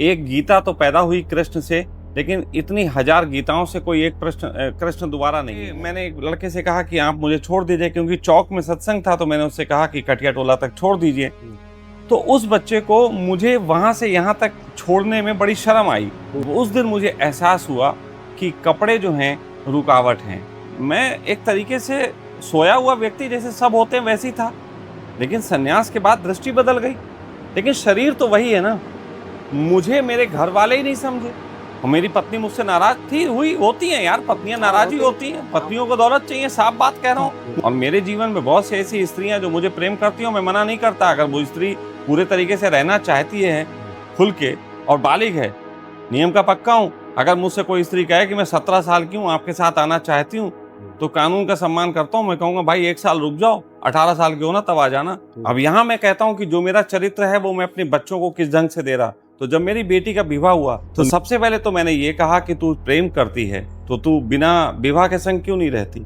एक गीता तो पैदा हुई कृष्ण से, लेकिन इतनी हजार गीताओं से कोई एक कृष्ण दोबारा नहीं। मैंने एक लड़के से कहा कि आप मुझे छोड़ दीजिए, क्योंकि चौक में सत्संग था, तो मैंने उससे कहा कि कटिया टोला तक छोड़ दीजिए। तो उस बच्चे को मुझे वहां से यहाँ तक छोड़ने में बड़ी शर्म आई। उस दिन मुझे एहसास हुआ कि कपड़े जो हैं रुकावट हैं। मैं एक तरीके से सोया हुआ व्यक्ति जैसे सब होते हैं वैसे ही था, लेकिन सन्यास के बाद दृष्टि बदल गई। लेकिन शरीर तो वही है ना। मुझे मेरे घर वाले ही नहीं समझे, और मेरी पत्नी मुझसे नाराज थी, होती हैं यार, पत्नियां नाराज ही होती हैं, पत्नियों को दौलत चाहिए, साफ बात कह रहा हूँ। और मेरे जीवन में बहुत सी ऐसी स्त्रियां जो मुझे प्रेम करती हैं, मैं मना नहीं करता। अगर वो स्त्री पूरे तरीके से रहना चाहती है खुल के और बालिग है, नियम का पक्का हूँ। अगर मुझसे कोई स्त्री कहे कि मैं 17 साल की हूँ, आपके साथ आना चाहती हूँ, तो कानून का सम्मान करता हूँ। मैं कहूंगा भाई 1 साल रुक जाओ, 18 साल के हो ना तब आ जाना। अब यहाँ मैं कहता हूँ कि जो मेरा चरित्र है वो मैं अपने बच्चों को किस ढंग से दे रहा। तो जब मेरी बेटी का विवाह हुआ तो सबसे पहले तो मैंने ये कहा कि तू प्रेम करती है तो तू बिना विवाह के संग क्यों नहीं रहती।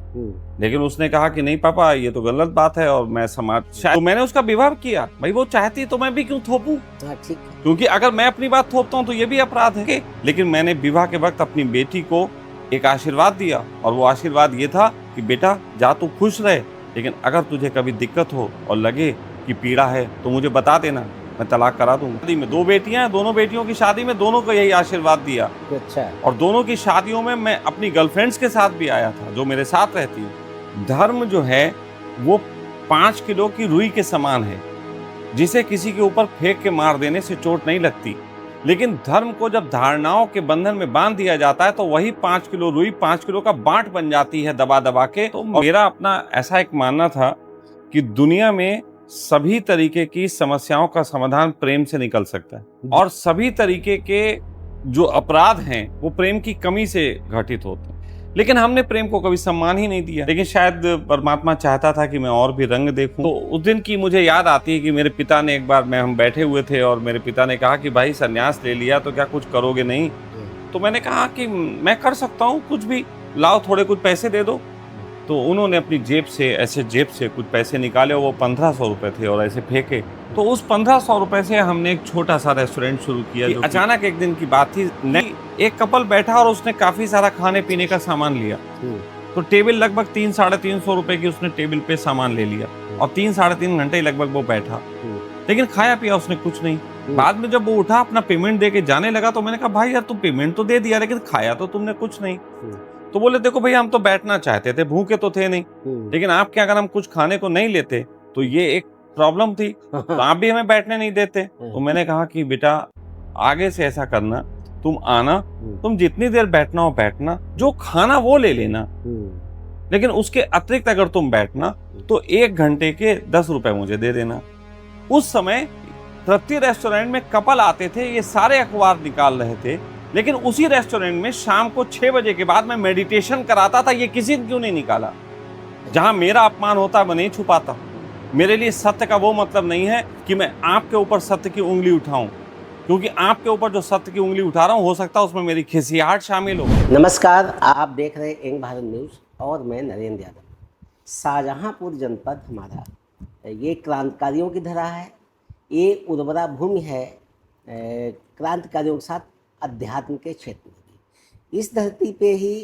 लेकिन उसने कहा कि नहीं पापा, ये तो गलत बात है और मैं समाज, तो मैंने उसका विवाह किया। भाई वो चाहती तो मैं भी क्यों थोपूं, क्योंकि अगर मैं अपनी बात थोपता हूँ तो ये भी अपराध है। लेकिन मैंने विवाह के वक्त अपनी बेटी को एक आशीर्वाद दिया, और वो आशीर्वाद ये था कि बेटा जा तू खुश रहे, लेकिन अगर तुझे कभी दिक्कत हो और लगे कि पीड़ा है तो मुझे बता देना, मैं तलाक करा दूंगा। शादी में 2 बेटियां हैं, दोनों बेटियों की शादी में दोनों को यही आशीर्वाद दिया। अच्छा। और दोनों की शादियों में मैं अपनी गर्लफ्रेंड्स के साथ भी आया था जो मेरे साथ रहती है। धर्म जो है वो 5 किलो की रुई के समान है, जिसे किसी के ऊपर फेंक के मार देने से चोट नहीं लगती। लेकिन धर्म को जब धारणाओं के बंधन में बांध दिया जाता है तो वही 5 किलो रुई 5 किलो का बांट बन जाती है दबा दबा के। तो मेरा अपना ऐसा एक मानना था कि दुनिया में सभी तरीके की समस्याओं का समाधान प्रेम से निकल सकता है, और सभी तरीके के जो अपराध हैं वो प्रेम की कमी से घटित होते हैं। लेकिन हमने प्रेम को कभी सम्मान ही नहीं दिया। लेकिन शायद परमात्मा चाहता था कि मैं और भी रंग देखूं। तो उस दिन की मुझे याद आती है कि मेरे पिता ने एक बार, हम बैठे हुए थे और मेरे पिता ने कहा कि भाई सन्यास ले लिया तो क्या कुछ करोगे नहीं। तो मैंने कहा कि मैं कर सकता हूँ कुछ भी, लाओ थोड़े कुछ पैसे दे दो। तो उन्होंने अपनी जेब से कुछ पैसे निकाले, वो 1500 रुपए थे, और ऐसे फेंके। तो उस 1500 रुपए से हमने एक छोटा सा रेस्टोरेंट शुरू किया। अचानक एक दिन की बात थी, एक कपल बैठा और उसने काफी सारा खाने पीने का सामान लिया। तो टेबल लगभग 300-350 रुपए की उसने टेबल पे सामान ले लिया, और 3-3.5 घंटे लगभग वो बैठा, लेकिन खाया पिया उसने कुछ नहीं। बाद में जब वो उठा अपना पेमेंट दे के जाने लगा तो मैंने कहा भाई यार तुम पेमेंट तो दे दिया, लेकिन खाया तो तुमने कुछ नहीं। तो बोले देखो भैया हम तो बैठना चाहते थे, भूखे तो थे नहीं, लेकिन आपके अगर हम कुछ खाने को नहीं लेते तो ये एक प्रॉब्लम थी, तो आप भी हमें बैठने नहीं देते। तो मैंने कहा कि बेटा आगे से ऐसा करना, तुम आना, तुम जितनी देर बैठना हो बैठना, जो खाना वो ले लेना, लेकिन उसके अतिरिक्त अगर तुम बैठना तो 1 घंटे के 10 रुपए मुझे दे देना। उस समय प्रति रेस्टोरेंट में कपल आते थे, ये सारे अखबार निकाल रहे थे, लेकिन उसी रेस्टोरेंट में शाम को 6 बजे के बाद मैं मेडिटेशन कराता था। ये किसी ने क्यों नहीं निकाला? जहां मेरा अपमान होता है मैं नहीं छुपाता। मेरे लिए सत्य का वो मतलब नहीं है कि मैं आपके ऊपर सत्य की उंगली उठाऊं, क्योंकि आपके ऊपर जो सत्य की उंगली उठा रहा हूं हो सकता है उसमें मेरी खिसियाहट शामिल हो। नमस्कार, आप देख रहे हैं यंग भारत न्यूज़ और मैं नरेंद्र यादव। शाहजहांपुर जनपद हमारा, ये क्रांतिकारियों की धरा है, ये उर्वरा भूमि है क्रांतिकारियों के साथ अध्यात्म के क्षेत्र में भी। इस धरती पे ही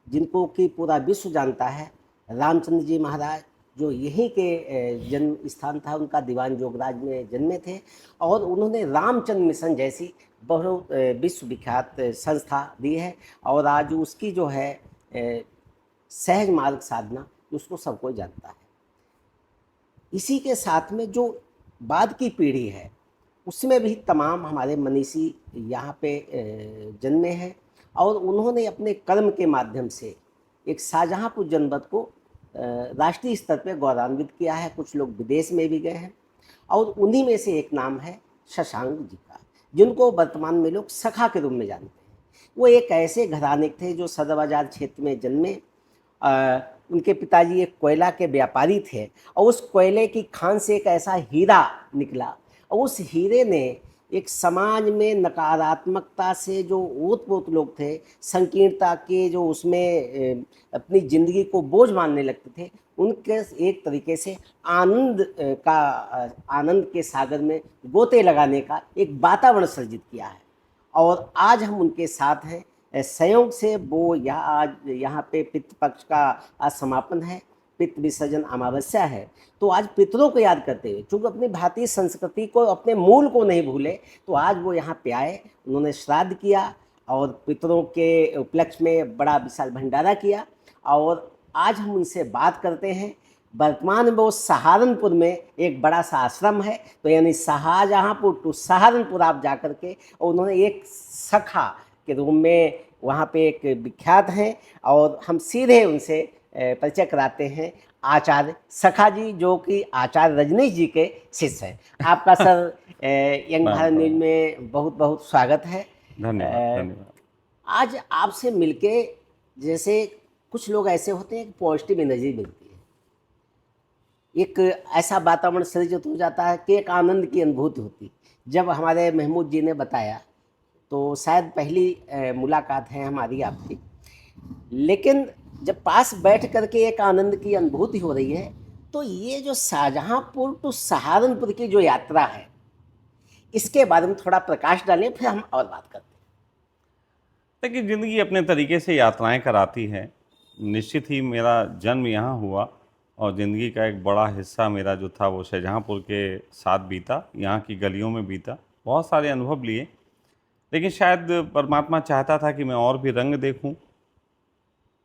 जिनको कि पूरा विश्व जानता है, रामचंद्र जी महाराज जो यहीं के जन्म स्थान था, उनका दीवान जोगराज में जन्मे थे, और उन्होंने रामचंद्र मिशन जैसी बहुत विश्वविख्यात संस्था दी है। और आज उसकी जो है सहज मार्ग साधना, उसको सब कोई जानता है। इसी के साथ में जो बाद की पीढ़ी है उसमें भी तमाम हमारे मनीषी यहाँ पे जन्मे हैं, और उन्होंने अपने कर्म के माध्यम से एक शाहजहांपुर जनपद को राष्ट्रीय स्तर पे गौरवान्वित किया है। कुछ लोग विदेश में भी गए हैं, और उन्हीं में से एक नाम है शशांक जी का, जिनको वर्तमान में लोग सखा के रूप में जानते हैं। वो एक ऐसे घराने थे जो सदर बाजार क्षेत्र में जन्मे। उनके पिताजी एक कोयला के व्यापारी थे, और उस कोयले की खान से एक ऐसा हीरा निकला, और उस हीरे ने एक समाज में नकारात्मकता से जो ओत-पोत लोग थे, संकीर्णता के जो उसमें अपनी ज़िंदगी को बोझ मानने लगते थे, उनके एक तरीके से आनंद के सागर में गोते लगाने का एक वातावरण सृजित किया है। और आज हम उनके साथ हैं। संयोग से वो आज यहाँ पे पितृपक्ष का आज समापन है, पितृ विसर्जन अमावस्या है, तो आज पितरों को याद करते हुए, चूँकि अपनी भारतीय संस्कृति को, अपने मूल को नहीं भूले, तो आज वो यहाँ पे आए, उन्होंने श्राद्ध किया और पितरों के उपलक्ष्य में बड़ा विशाल भंडारा किया। और आज हम उनसे बात करते हैं। वर्तमान में वो सहारनपुर में एक बड़ा सा आश्रम है, तो यानी शाहजहाँपुर टू सहारनपुर आप जा कर के, और उन्होंने एक सखा के रूप में वहाँ पे एक विख्यात हैं, और हम सीधे उनसे परिचय कराते हैं। आचार्य सखा जी, जो कि आचार्य रजनीश जी के शिष्य हैं। आपका सर यंग भारत न्यूज में बहुत बहुत स्वागत है। धन्यवाद धन्यवाद। आज आपसे मिलके, जैसे कुछ लोग ऐसे होते हैं कि पॉजिटिव एनर्जी मिलती है, एक ऐसा वातावरण सृजित हो जाता है कि एक आनंद की अनुभूति होती। जब हमारे महमूद जी ने बताया, तो शायद पहली मुलाकात है हमारी आपकी, लेकिन जब पास बैठ करके एक आनंद की अनुभूति हो रही है, तो ये जो शाहजहाँपुर टू सहारनपुर की जो यात्रा है, इसके बारे में थोड़ा प्रकाश डालें, फिर हम और बात करते हैं। देखिए, ज़िंदगी अपने तरीके से यात्राएं कराती है। निश्चित ही मेरा जन्म यहाँ हुआ और ज़िंदगी का एक बड़ा हिस्सा मेरा जो था वो शाहजहाँपुर के साथ बीता, यहाँ की गलियों में बीता। बहुत सारे अनुभव लिए, लेकिन शायद परमात्मा चाहता था कि मैं और भी रंग देखूं,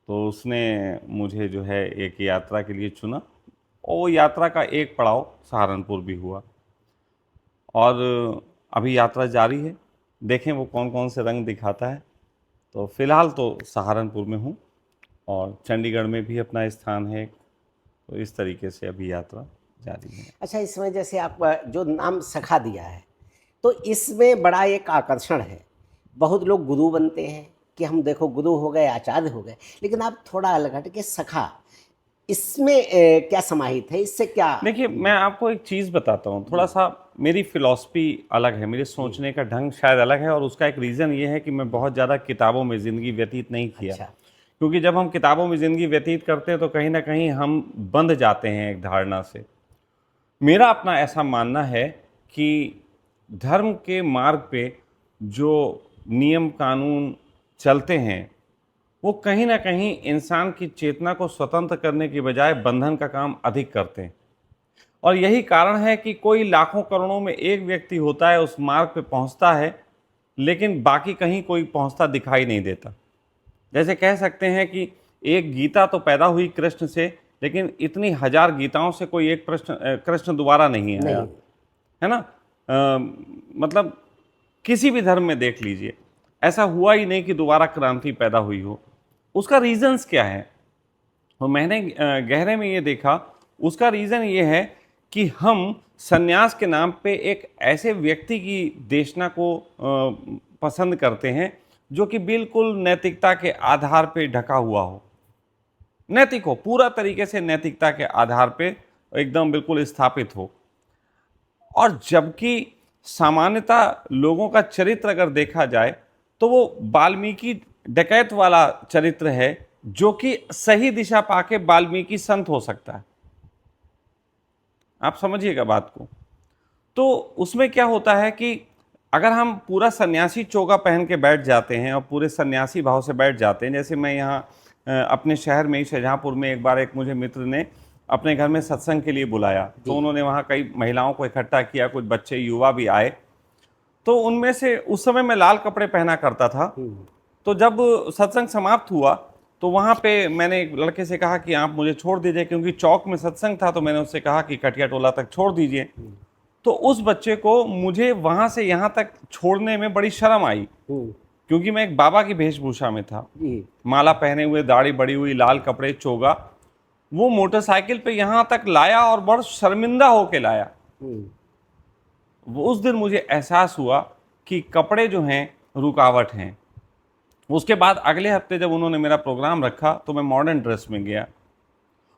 तो उसने मुझे जो है एक यात्रा के लिए चुना, और वो यात्रा का एक पड़ाव सहारनपुर भी हुआ। और अभी यात्रा जारी है, देखें वो कौन कौन से रंग दिखाता है। तो फ़िलहाल तो सहारनपुर में हूँ, और चंडीगढ़ में भी अपना स्थान है। तो इस तरीके से अभी यात्रा जारी है। अच्छा, इसमें जैसे आप जो नाम सखा दिया है, तो इसमें बड़ा एक आकर्षण है। बहुत लोग गुरु बनते हैं कि हम देखो गुरु हो गए, आचार्य हो गए, लेकिन आप थोड़ा अलग हट के सखा, इसमें क्या समाहित है, इससे क्या? देखिए, मैं आपको एक चीज़ बताता हूँ। थोड़ा सा मेरी फ़िलॉसफी अलग है, मेरे सोचने का ढंग शायद अलग है, और उसका एक रीज़न ये है कि मैं बहुत ज़्यादा किताबों में ज़िंदगी व्यतीत नहीं किया। अच्छा। क्योंकि जब हम किताबों में ज़िंदगी व्यतीत करते हैं, तो कहीं ना कहीं हम बंध जाते हैं एक धारणा से। मेरा अपना ऐसा मानना है कि धर्म के मार्ग पे जो नियम कानून चलते हैं, वो कहीं ना कहीं इंसान की चेतना को स्वतंत्र करने की बजाय बंधन का काम अधिक करते हैं। और यही कारण है कि कोई लाखों करोड़ों में एक व्यक्ति होता है, उस मार्ग पे पहुंचता है, लेकिन बाकी कहीं कोई पहुंचता दिखाई नहीं देता। जैसे कह सकते हैं कि एक गीता तो पैदा हुई कृष्ण से, लेकिन इतनी हजार गीताओं से कोई एक कृष्ण दोबारा नहीं आया, है ना। मतलब किसी भी धर्म में देख लीजिए, ऐसा हुआ ही नहीं कि दोबारा क्रांति पैदा हुई हो। उसका रीजंस क्या है, और मैंने गहरे में ये देखा, उसका रीज़न ये है कि हम सन्यास के नाम पे एक ऐसे व्यक्ति की देशना को पसंद करते हैं जो कि बिल्कुल नैतिकता के आधार पे ढका हुआ हो, नैतिक हो, पूरा तरीके से नैतिकता के आधार पे एकदम बिल्कुल स्थापित हो। और जबकि सामान्यतः लोगों का चरित्र अगर देखा जाए, तो वो वाल्मीकि डकैत वाला चरित्र है, जो कि सही दिशा पाके वाल्मीकि संत हो सकता है। आप समझिएगा बात को। तो उसमें क्या होता है कि अगर हम पूरा सन्यासी चोगा पहन के बैठ जाते हैं और पूरे सन्यासी भाव से बैठ जाते हैं, जैसे मैं यहाँ अपने शहर में ही शाहजहाँपुर में एक बार एक मुझे मित्र ने अपने घर में सत्संग के लिए बुलाया, तो उन्होंने वहाँ कई महिलाओं को इकट्ठा किया, कुछ बच्चे युवा भी आए। तो उनमें से उस समय मैं लाल कपड़े पहना करता था। तो जब सत्संग समाप्त हुआ, तो वहाँ पे मैंने एक लड़के से कहा कि आप मुझे छोड़ दीजिए, क्योंकि चौक में सत्संग था। तो मैंने उससे कहा कि कटिया टोला तक छोड़ दीजिए। तो उस बच्चे को मुझे वहाँ से यहाँ तक छोड़ने में बड़ी शर्म आई, क्योंकि मैं एक बाबा की वेशभूषा में था, माला पहने हुए, दाढ़ी बड़ी हुई, लाल कपड़े, चोगा। वो मोटरसाइकिल पे यहाँ तक लाया और बड़ा शर्मिंदा होके लाया। वो उस दिन मुझे एहसास हुआ कि कपड़े जो हैं रुकावट हैं। उसके बाद अगले हफ्ते जब उन्होंने मेरा प्रोग्राम रखा, तो मैं मॉडर्न ड्रेस में गया,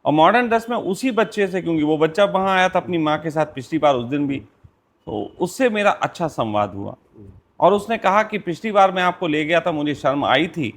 और मॉडर्न ड्रेस में उसी बच्चे से, क्योंकि वो बच्चा वहाँ आया था अपनी माँ के साथ पिछली बार, उस दिन भी, तो उससे मेरा अच्छा संवाद हुआ और उसने कहा कि पिछली बार मैं आपको ले गया था, मुझे शर्म आई थी,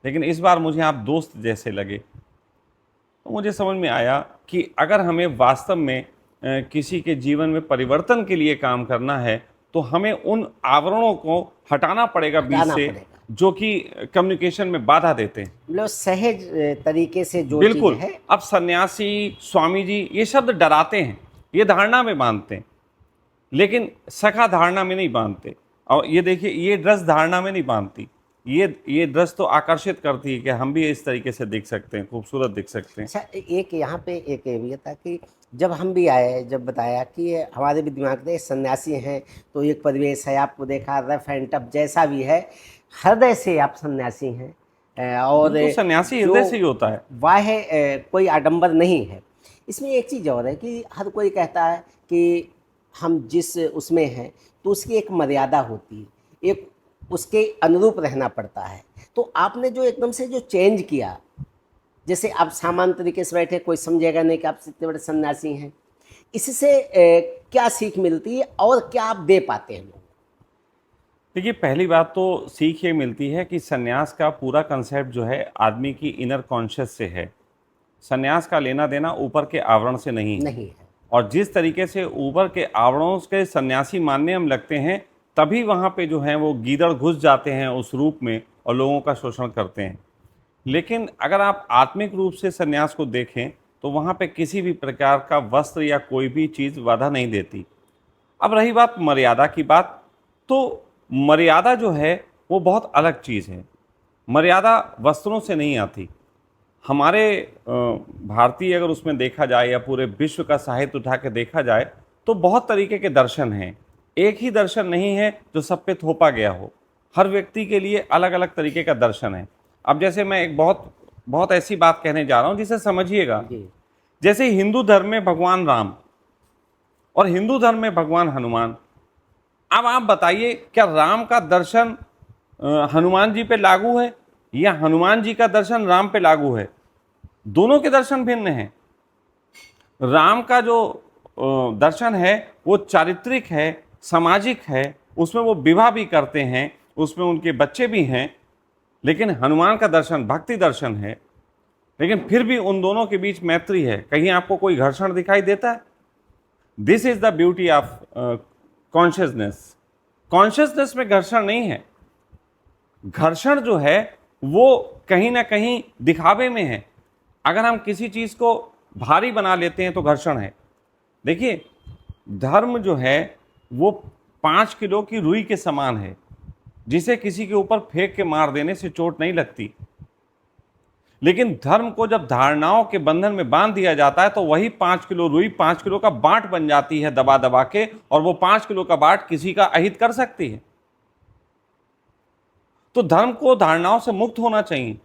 लेकिन इस बार मुझे आप दोस्त जैसे लगे। तो मुझे समझ में आया कि अगर हमें वास्तव में किसी के जीवन में परिवर्तन के लिए काम करना है तो हमें उन आवरणों को हटाना पड़ेगा बीच हटाना से, पड़ेगा। जो कि कम्युनिकेशन में बाधा देते हैं। मतलब सहज तरीके से जो चीज़ बिल्कुल। है। अब सन्यासी, स्वामी जी, ये शब्द डराते हैं, ये धारणा में बांधते हैं, लेकिन सखा धारणा में नहीं बांधते। और ये देखिए, ये ड्रेस धारणा में नहीं बांधती, ये ड्रेस तो आकर्षित करती है कि हम भी इस तरीके से दिख सकते हैं, खूबसूरत दिख सकते हैं। अच्छा, एक यहाँ पे एक ये भी था कि जब हम भी आए, जब बताया कि हमारे भी दिमाग में सन्यासी हैं तो एक परिवेश है, आपको देखा रफ एंड टफ जैसा भी है, हृदय से आप सन्यासी हैं। और तो सन्यासी जो हृदय से ही होता है। वाह कोई आडंबर नहीं है। इसमें एक चीज़ और है कि हर कोई कहता है कि हम जिस उसमें हैं तो उसकी एक मर्यादा होती है, एक उसके अनुरूप रहना पड़ता है। तो आपने जो एकदम से जो चेंज किया, जैसे आप सामान्य तरीके से बैठे, कोई समझेगा नहीं कि आप इतने बड़े सन्यासी हैं, इससे क्या सीख मिलती है और क्या आप दे पाते हैं लोगों को? देखिए, पहली बात तो सीख ये मिलती है कि सन्यास का पूरा कंसेप्ट जो है आदमी की इनर कॉन्शियस से है। सन्यास का लेना देना ऊपर के आवरण से नहीं है। नहीं है। और जिस तरीके से ऊपर के आवरणों के सन्यासी मानने हम लगते हैं, तभी वहाँ पे जो है वो गीदड़ घुस जाते हैं उस रूप में और लोगों का शोषण करते हैं। लेकिन अगर आप आत्मिक रूप से सन्यास को देखें तो वहाँ पे किसी भी प्रकार का वस्त्र या कोई भी चीज़ बाधा नहीं देती। अब रही बात मर्यादा की बात, तो मर्यादा जो है वो बहुत अलग चीज़ है। मर्यादा वस्त्रों से नहीं आती। हमारे भारतीय अगर उसमें देखा जाए या पूरे विश्व का साहित्य उठा के देखा जाए तो बहुत तरीके के दर्शन हैं। एक ही दर्शन नहीं है जो सब पे थोपा गया हो। हर व्यक्ति के लिए अलग अलग तरीके का दर्शन है। अब जैसे मैं एक बहुत बहुत ऐसी बात कहने जा रहा हूँ जिसे समझिएगा। जी। जैसे हिंदू धर्म में भगवान राम और हिंदू धर्म में भगवान हनुमान। अब आप बताइए, क्या राम का दर्शन हनुमान जी पे लागू है या हनुमान जी का दर्शन राम पे लागू है? दोनों के दर्शन भिन्न हैं। राम का जो दर्शन है वो चारित्रिक है, सामाजिक है, उसमें वो विवाह भी करते हैं, उसमें उनके बच्चे भी हैं। लेकिन हनुमान का दर्शन भक्ति दर्शन है। लेकिन फिर भी उन दोनों के बीच मैत्री है। कहीं आपको कोई घर्षण दिखाई देता है? This is the beauty of consciousness. Consciousness में घर्षण नहीं है। घर्षण जो है वो कहीं ना कहीं दिखावे में है। अगर हम किसी चीज को भारी बना लेते हैं तो घर्षण है। देखिए, धर्म जो है वो 5 किलो की रुई के समान है, जिसे किसी के ऊपर फेंक के मार देने से चोट नहीं लगती। लेकिन धर्म को जब धारणाओं के बंधन में बांध दिया जाता है तो वही 5 किलो रुई 5 किलो का बांट बन जाती है दबा दबा के, और वो 5 किलो का बांट किसी का अहित कर सकती है। तो धर्म को धारणाओं से मुक्त होना चाहिए।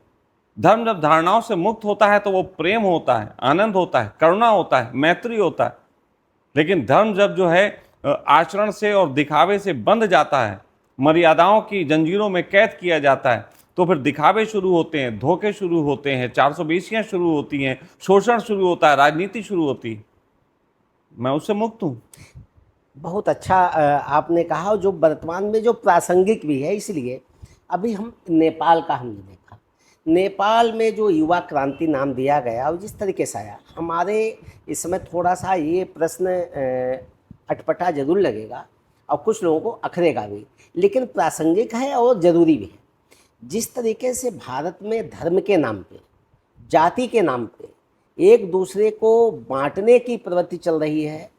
धर्म जब धारणाओं से मुक्त होता है तो वो प्रेम होता है, आनंद होता है, करुणा होता है, मैत्री होता है। लेकिन धर्म जब जो है आचरण से और दिखावे से बंध जाता है, मर्यादाओं की जंजीरों में कैद किया जाता है, तो फिर दिखावे शुरू होते हैं, धोखे शुरू होते हैं, 420 शुरू होती हैं, शोषण शुरू होता है, राजनीति शुरू होती है। मैं उससे मुक्त हूँ। बहुत अच्छा आपने कहा, जो वर्तमान में जो प्रासंगिक भी है। इसलिए अभी हम नेपाल का हमने देखा, नेपाल में जो युवा क्रांति नाम दिया गया और जिस तरीके से आया, हमारे इस समय थोड़ा सा ये प्रश्न अटपटा जरूर लगेगा और कुछ लोगों को अखरेगा भी, लेकिन प्रासंगिक है और ज़रूरी भी है। जिस तरीके से भारत में धर्म के नाम पे, जाति के नाम पे एक दूसरे को बांटने की प्रवृत्ति चल रही है,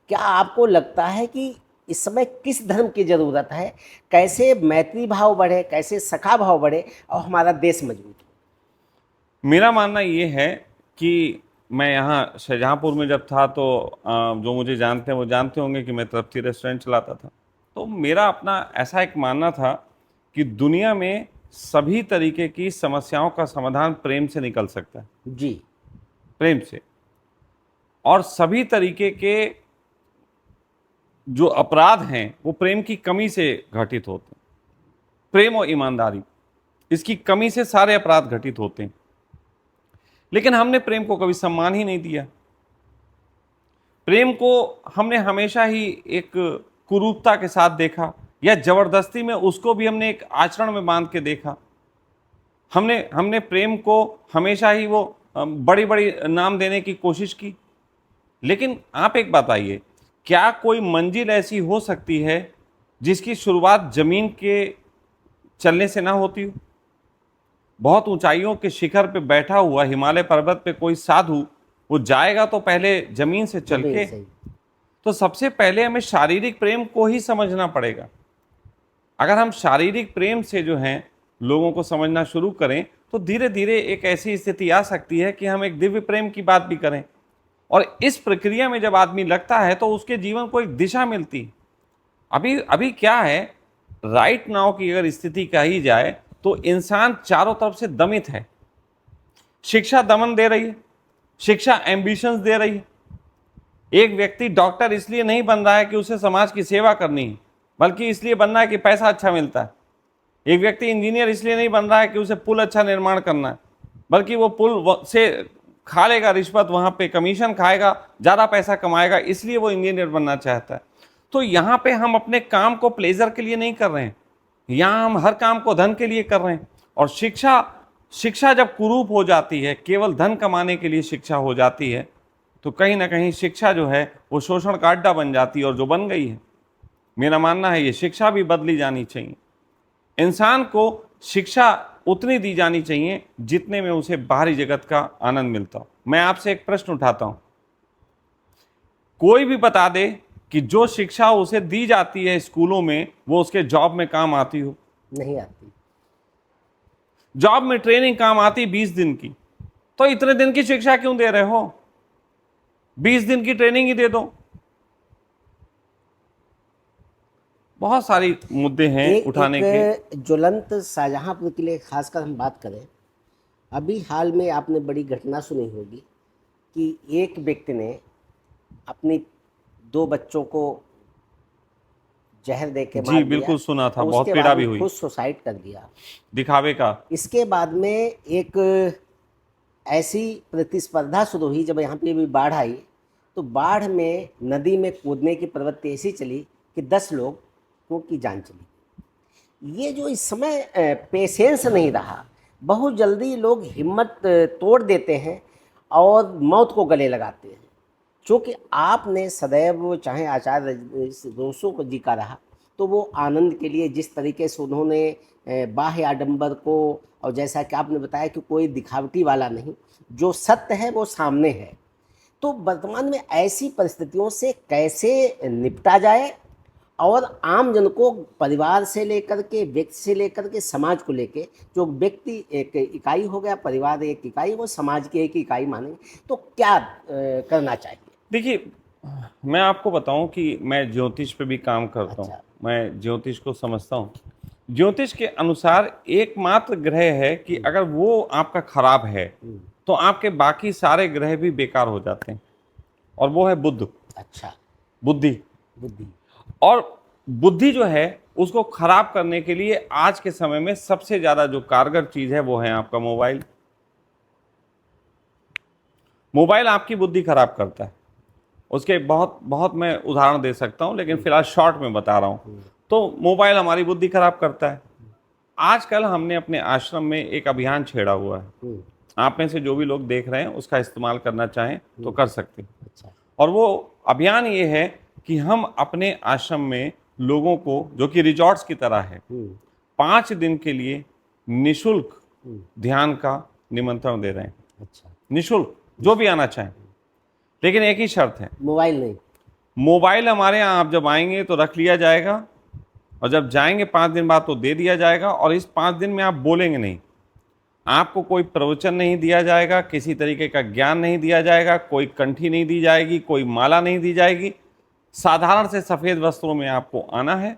क्या आपको लगता है कि इस समय किस धर्म की ज़रूरत है? कैसे मैत्री भाव बढ़े, कैसे सखा भाव बढ़े और हमारा देश मजबूत हो? मेरा मानना ये है कि मैं यहाँ शाहजहाँपुर में जब था तो जो मुझे जानते हैं वो जानते होंगे कि मैं तृप्ति रेस्टोरेंट चलाता था। तो मेरा अपना ऐसा एक मानना था कि दुनिया में सभी तरीके की समस्याओं का समाधान प्रेम से निकल सकता है। जी। प्रेम से। और सभी तरीके के जो अपराध हैं वो प्रेम की कमी से घटित होते हैं। प्रेम और ईमानदारी, इसकी कमी से सारे अपराध घटित होते हैं। लेकिन हमने प्रेम को कभी सम्मान ही नहीं दिया। प्रेम को हमने हमेशा ही एक कुरूपता के साथ देखा, या जबरदस्ती में उसको भी हमने एक आचरण में बांध के देखा। हमने प्रेम को हमेशा ही वो बड़ी बड़ी नाम देने की कोशिश की। लेकिन आप एक बताइए, क्या कोई मंजिल ऐसी हो सकती है जिसकी शुरुआत जमीन के चलने से ना होती हो? बहुत ऊंचाइयों के शिखर पे बैठा हुआ हिमालय पर्वत पे कोई साधु, वो जाएगा तो पहले जमीन से चल जमीन के। से ही। तो सबसे पहले हमें शारीरिक प्रेम को ही समझना पड़ेगा। अगर हम शारीरिक प्रेम से जो है लोगों को समझना शुरू करें, तो धीरे धीरे एक ऐसी स्थिति आ सकती है कि हम एक दिव्य प्रेम की बात भी करें। और इस प्रक्रिया में जब आदमी लगता है तो उसके जीवन को एक दिशा मिलती है। अभी क्या है, राइट नाउ की अगर स्थिति कही जाए तो इंसान चारों तरफ से दमित है। शिक्षा दमन दे रही है, शिक्षा एम्बिशंस दे रही है। एक व्यक्ति डॉक्टर इसलिए नहीं बन रहा है कि उसे समाज की सेवा करनी है, बल्कि इसलिए बन रहा है कि पैसा अच्छा मिलता है। एक व्यक्ति इंजीनियर इसलिए नहीं बन रहा है कि उसे पुल अच्छा निर्माण करना है, बल्कि वो पुल से खा लेगा रिश्वत, वहां पे कमीशन खाएगा, ज्यादा पैसा कमाएगा, इसलिए वो इंजीनियर बनना चाहता है। तो यहाँ पे हम अपने काम को प्लेजर के लिए नहीं कर रहे हैं, यहाँ हम हर काम को धन के लिए कर रहे हैं। और शिक्षा जब कुरूप हो जाती है, केवल धन कमाने के लिए शिक्षा हो जाती है, तो कहीं ना कहीं शिक्षा जो है वो शोषण का अड्डा बन जाती है, और जो बन गई है। मेरा मानना है ये शिक्षा भी बदली जानी चाहिए। इंसान को शिक्षा उतनी दी जानी चाहिए जितने में उसे बाहरी जगत का आनंद मिलता हो। मैं आपसे एक प्रश्न उठाता हूं, कोई भी बता दे कि जो शिक्षा उसे दी जाती है स्कूलों में वो उसके जॉब में काम आती हो? नहीं आती। जॉब में ट्रेनिंग काम आती 20 दिन की, तो इतने दिन की शिक्षा क्यों दे रहे हो? 20 दिन की ट्रेनिंग ही दे दो। बहुत सारी मुद्दे हैं उठाने के। एक ज्वलंत शाहजहांपुर के लिए खासकर हम बात करें, अभी हाल में आपने बड़ी घटना सुनी होगी कि एक व्यक्ति ने अपनी 2 बच्चों को जहर दे के मार जी दिया। बिल्कुल सुना था, और बहुत उसके पीड़ा बाद भी में हुई। खुद सुसाइड कर दिया, दिखावे का। इसके बाद में एक ऐसी प्रतिस्पर्धा शुरू हुई, जब यहाँ पे भी बाढ़ आई तो बाढ़ में नदी में कूदने की प्रवृत्ति ऐसी चली कि 10 लोगों की जान चली। ये जो इस समय पेशेंस नहीं रहा, बहुत जल्दी लोग हिम्मत तोड़ देते हैं और मौत को गले लगाते हैं। चूँकि आपने सदैव चाहे आचार्य रोसो को जी का रहा, तो वो आनंद के लिए जिस तरीके से उन्होंने बाह्य आडंबर को, और जैसा कि आपने बताया कि कोई दिखावटी वाला नहीं, जो सत्य है वो सामने है। तो वर्तमान में ऐसी परिस्थितियों से कैसे निपटा जाए, और आम जन को परिवार से लेकर के, व्यक्ति से लेकर के समाज को लेके, जो व्यक्ति एक इकाई हो गया, परिवार एक इकाई, वो समाज की एक इकाई मानेंगे, तो क्या करना चाहिए? देखिए, मैं आपको बताऊं कि मैं ज्योतिष पे भी काम करता हूं। अच्छा। मैं ज्योतिष को समझता हूं। ज्योतिष के अनुसार एकमात्र ग्रह है कि अगर वो आपका खराब है तो आपके बाकी सारे ग्रह भी बेकार हो जाते हैं, और वो है बुध। अच्छा। बुद्धि। बुद्धि। और बुद्धि जो है उसको खराब करने के लिए आज के समय में सबसे ज्यादा जो कारगर चीज है वो है आपका मोबाइल। मोबाइल आपकी बुद्धि खराब करता है। उसके बहुत बहुत मैं उदाहरण दे सकता हूं, लेकिन फिलहाल शॉर्ट में बता रहा हूं। तो मोबाइल हमारी बुद्धि खराब करता है। आजकल हमने अपने आश्रम में एक अभियान छेड़ा हुआ है। आप में से जो भी लोग देख रहे हैं उसका इस्तेमाल करना चाहें तो कर सकते हैं। अच्छा। और वो अभियान ये है कि हम अपने आश्रम में लोगों को, जो कि रिजॉर्ट्स की तरह है, 5 दिन के लिए निशुल्क ध्यान का निमंत्रण दे रहे हैं। अच्छा। निशुल्क, जो भी आना चाहें। लेकिन एक ही शर्त है, मोबाइल नहीं। मोबाइल हमारे यहाँ आप जब आएंगे तो रख लिया जाएगा, और जब जाएंगे 5 दिन बाद तो दे दिया जाएगा। और इस 5 दिन में आप बोलेंगे नहीं, आपको कोई प्रवचन नहीं दिया जाएगा, किसी तरीके का ज्ञान नहीं दिया जाएगा, कोई कंठी नहीं दी जाएगी, कोई माला नहीं दी जाएगी। साधारण से सफ़ेद वस्त्रों में आपको आना है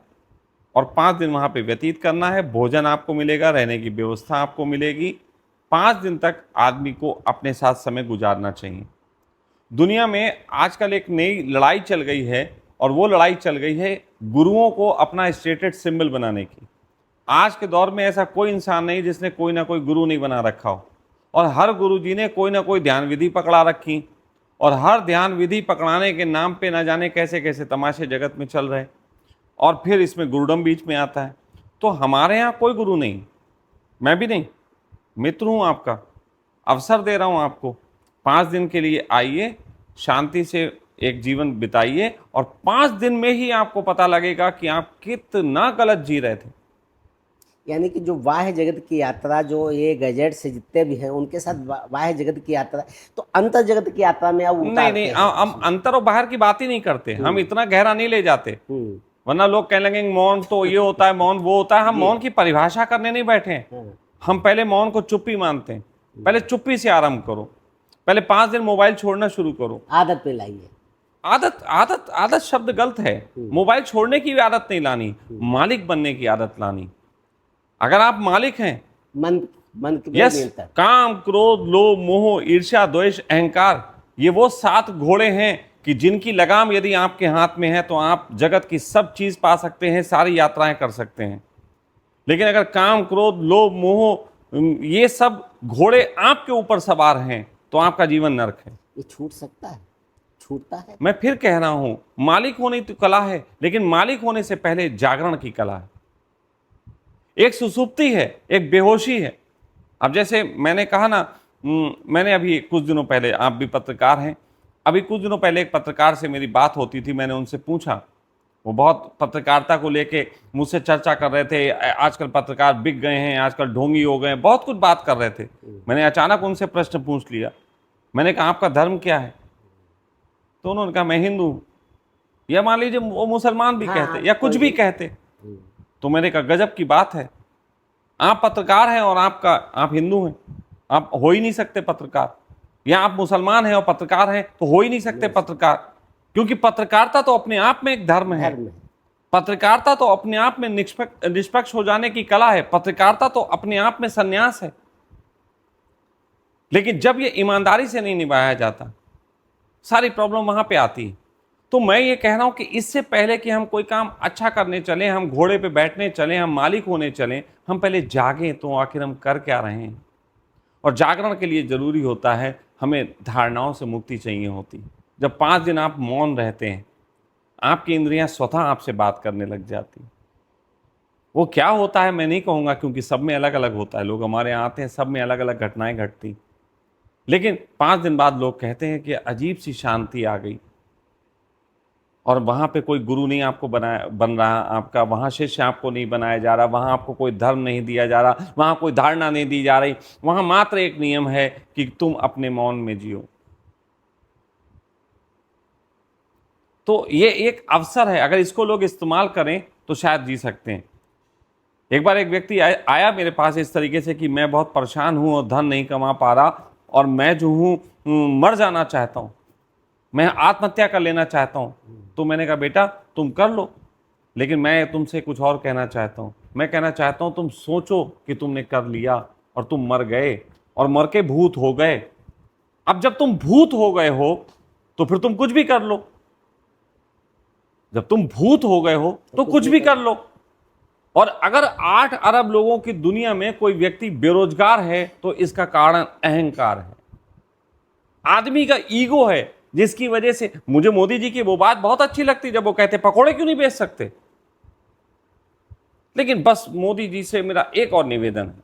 और 5 दिन वहाँ पे व्यतीत करना है। भोजन आपको मिलेगा, रहने की व्यवस्था आपको मिलेगी। 5 दिन तक आदमी को अपने साथ समय गुजारना चाहिए। दुनिया में आजकल एक नई लड़ाई चल गई है, और वो लड़ाई चल गई है गुरुओं को अपना स्टेटस सिंबल बनाने की। आज के दौर में ऐसा कोई इंसान नहीं जिसने कोई ना कोई गुरु नहीं बना रखा हो, और हर गुरु जी ने कोई ना कोई ध्यान विधि पकड़ा रखी, और हर ध्यान विधि पकड़ाने के नाम पे ना जाने कैसे कैसे तमाशे जगत में चल रहे। और फिर इसमें गुरुडम बीच में आता है। तो हमारे यहाँ कोई गुरु नहीं, मैं भी नहीं, मित्र हूँ आपका, अवसर दे रहा हूँ आपको। 5 दिन के लिए आइए, शांति से एक जीवन बिताइए, और 5 दिन में ही आपको पता लगेगा कि आप कितना गलत जी रहे थे। यानी कि जो बाह्य जगत की यात्रा, जो ये गैजेट से जितने भी हैं उनके साथ बाह्य जगत की यात्रा, तो अंतर जगत की यात्रा में अब नहीं उतारते नहीं, हैं। हम अंतर और बाहर की बात ही नहीं करते, हम इतना गहरा नहीं ले जाते, हम्म, वरना लोग कहने लगेंगे मौन तो ये होता है, मौन वो होता है। हम जी। मौन की परिभाषा करने नहीं बैठे हैं। हाँ, हम पहले मौन को चुप्पी मानते हैं। पहले चुप्पी से आरंभ करो, पहले 5 दिन मोबाइल छोड़ना शुरू करो। आदत पे लाइए। आदत आदत आदत शब्द गलत है। मोबाइल छोड़ने की भी आदत नहीं लानी, मालिक बनने की आदत लानी। अगर आप मालिक हैं, मन मन के यस, नियंत्रण। काम, क्रोध, लोभ, मोह, ईर्ष्या, द्वेष, अहंकार, ये वो 7 घोड़े हैं कि जिनकी लगाम यदि आपके हाथ में है तो आप जगत की सब चीज पा सकते हैं, सारी यात्राएं कर सकते हैं। लेकिन अगर काम, क्रोध, लोभ, मोह, ये सब घोड़े आपके ऊपर सवार हैं तो आपका जीवन नरक है। ये छूट सकता है, छूटता है। मैं फिर कह रहा हूं, मालिक होने की कला है, लेकिन मालिक होने से पहले जागरण की कला है। एक सुसुप्ति है, एक बेहोशी है। अब जैसे मैंने कहा ना, मैंने अभी कुछ दिनों पहले, आप भी पत्रकार हैं, अभी कुछ दिनों पहले एक पत्रकार से मेरी बात होती थी। मैंने उनसे पूछा, वो बहुत पत्रकारिता को लेके मुझसे चर्चा कर रहे थे। आजकल पत्रकार बिक गए हैं, आजकल ढोंगी हो गए हैं, बहुत कुछ बात कर रहे थे। मैंने अचानक उनसे प्रश्न पूछ लिया। मैंने कहा आपका धर्म क्या है? तो उन्होंने कहा मैं हिंदू हूँ, या मान लीजिए वो मुसलमान भी हाँ, कहते या कुछ कोई भी भी। कहते। तो मैंने कहा गजब की बात है, आप पत्रकार हैं और आप हिंदू हैं, आप हो ही नहीं सकते पत्रकार। या आप मुसलमान हैं और पत्रकार हैं तो हो ही नहीं सकते पत्रकार, क्योंकि पत्रकारिता तो अपने आप में एक धर्म है। धर्म है। पत्रकारिता तो अपने आप में निष्पक्ष हो जाने की कला है। पत्रकारिता तो अपने आप में संन्यास है। लेकिन जब ये ईमानदारी से नहीं निभाया जाता, सारी प्रॉब्लम वहां पे आती है। तो मैं ये कह रहा हूं कि इससे पहले कि हम कोई काम अच्छा करने चले, हम घोड़े पे बैठने चले, हम मालिक होने चले, हम पहले जागें तो आखिर हम कर क्या रहे हैं। और जागरण के लिए जरूरी होता है, हमें धारणाओं से मुक्ति चाहिए होती। जब 5 दिन आप मौन रहते हैं, आपकी इंद्रियां स्वतः आपसे बात करने लग जाती। वो क्या होता है मैं नहीं कहूंगा, क्योंकि सब में अलग अलग होता है। लोग हमारे यहाँ आते हैं, सब में अलग अलग घटनाएं घटती, लेकिन 5 दिन बाद लोग कहते हैं कि अजीब सी शांति आ गई। और वहां पे कोई गुरु नहीं आपको बन रहा आपका, वहां शिष्य आपको नहीं बनाया जा रहा, वहां आपको कोई धर्म नहीं दिया जा रहा, वहां कोई धारणा नहीं दी जा रही। वहां मात्र एक नियम है कि तुम अपने मौन में जियो। तो ये एक अवसर है, अगर इसको लोग इस्तेमाल करें तो शायद जी सकते हैं। एक बार एक व्यक्ति आया मेरे पास इस तरीके से कि मैं बहुत परेशान हूं और धन नहीं कमा पा रहा, और मैं जो हूं मर जाना चाहता हूं, मैं आत्महत्या कर लेना चाहता हूं। तो मैंने कहा बेटा तुम कर लो, लेकिन मैं तुमसे कुछ और कहना चाहता हूं। मैं कहना चाहता हूं तुम सोचो कि तुमने कर लिया और तुम मर गए, और मर के भूत हो गए। अब जब तुम भूत हो गए हो तो फिर तुम कुछ भी कर लो। जब तुम भूत हो गए हो तो कुछ भी कर लो। और अगर 8 अरब लोगों की दुनिया में कोई व्यक्ति बेरोजगार है तो इसका कारण अहंकार है, आदमी का ईगो है, जिसकी वजह से मुझे मोदी जी की वो बात बहुत अच्छी लगती जब वो कहते पकोड़े क्यों नहीं बेच सकते। लेकिन बस मोदी जी से मेरा एक और निवेदन है,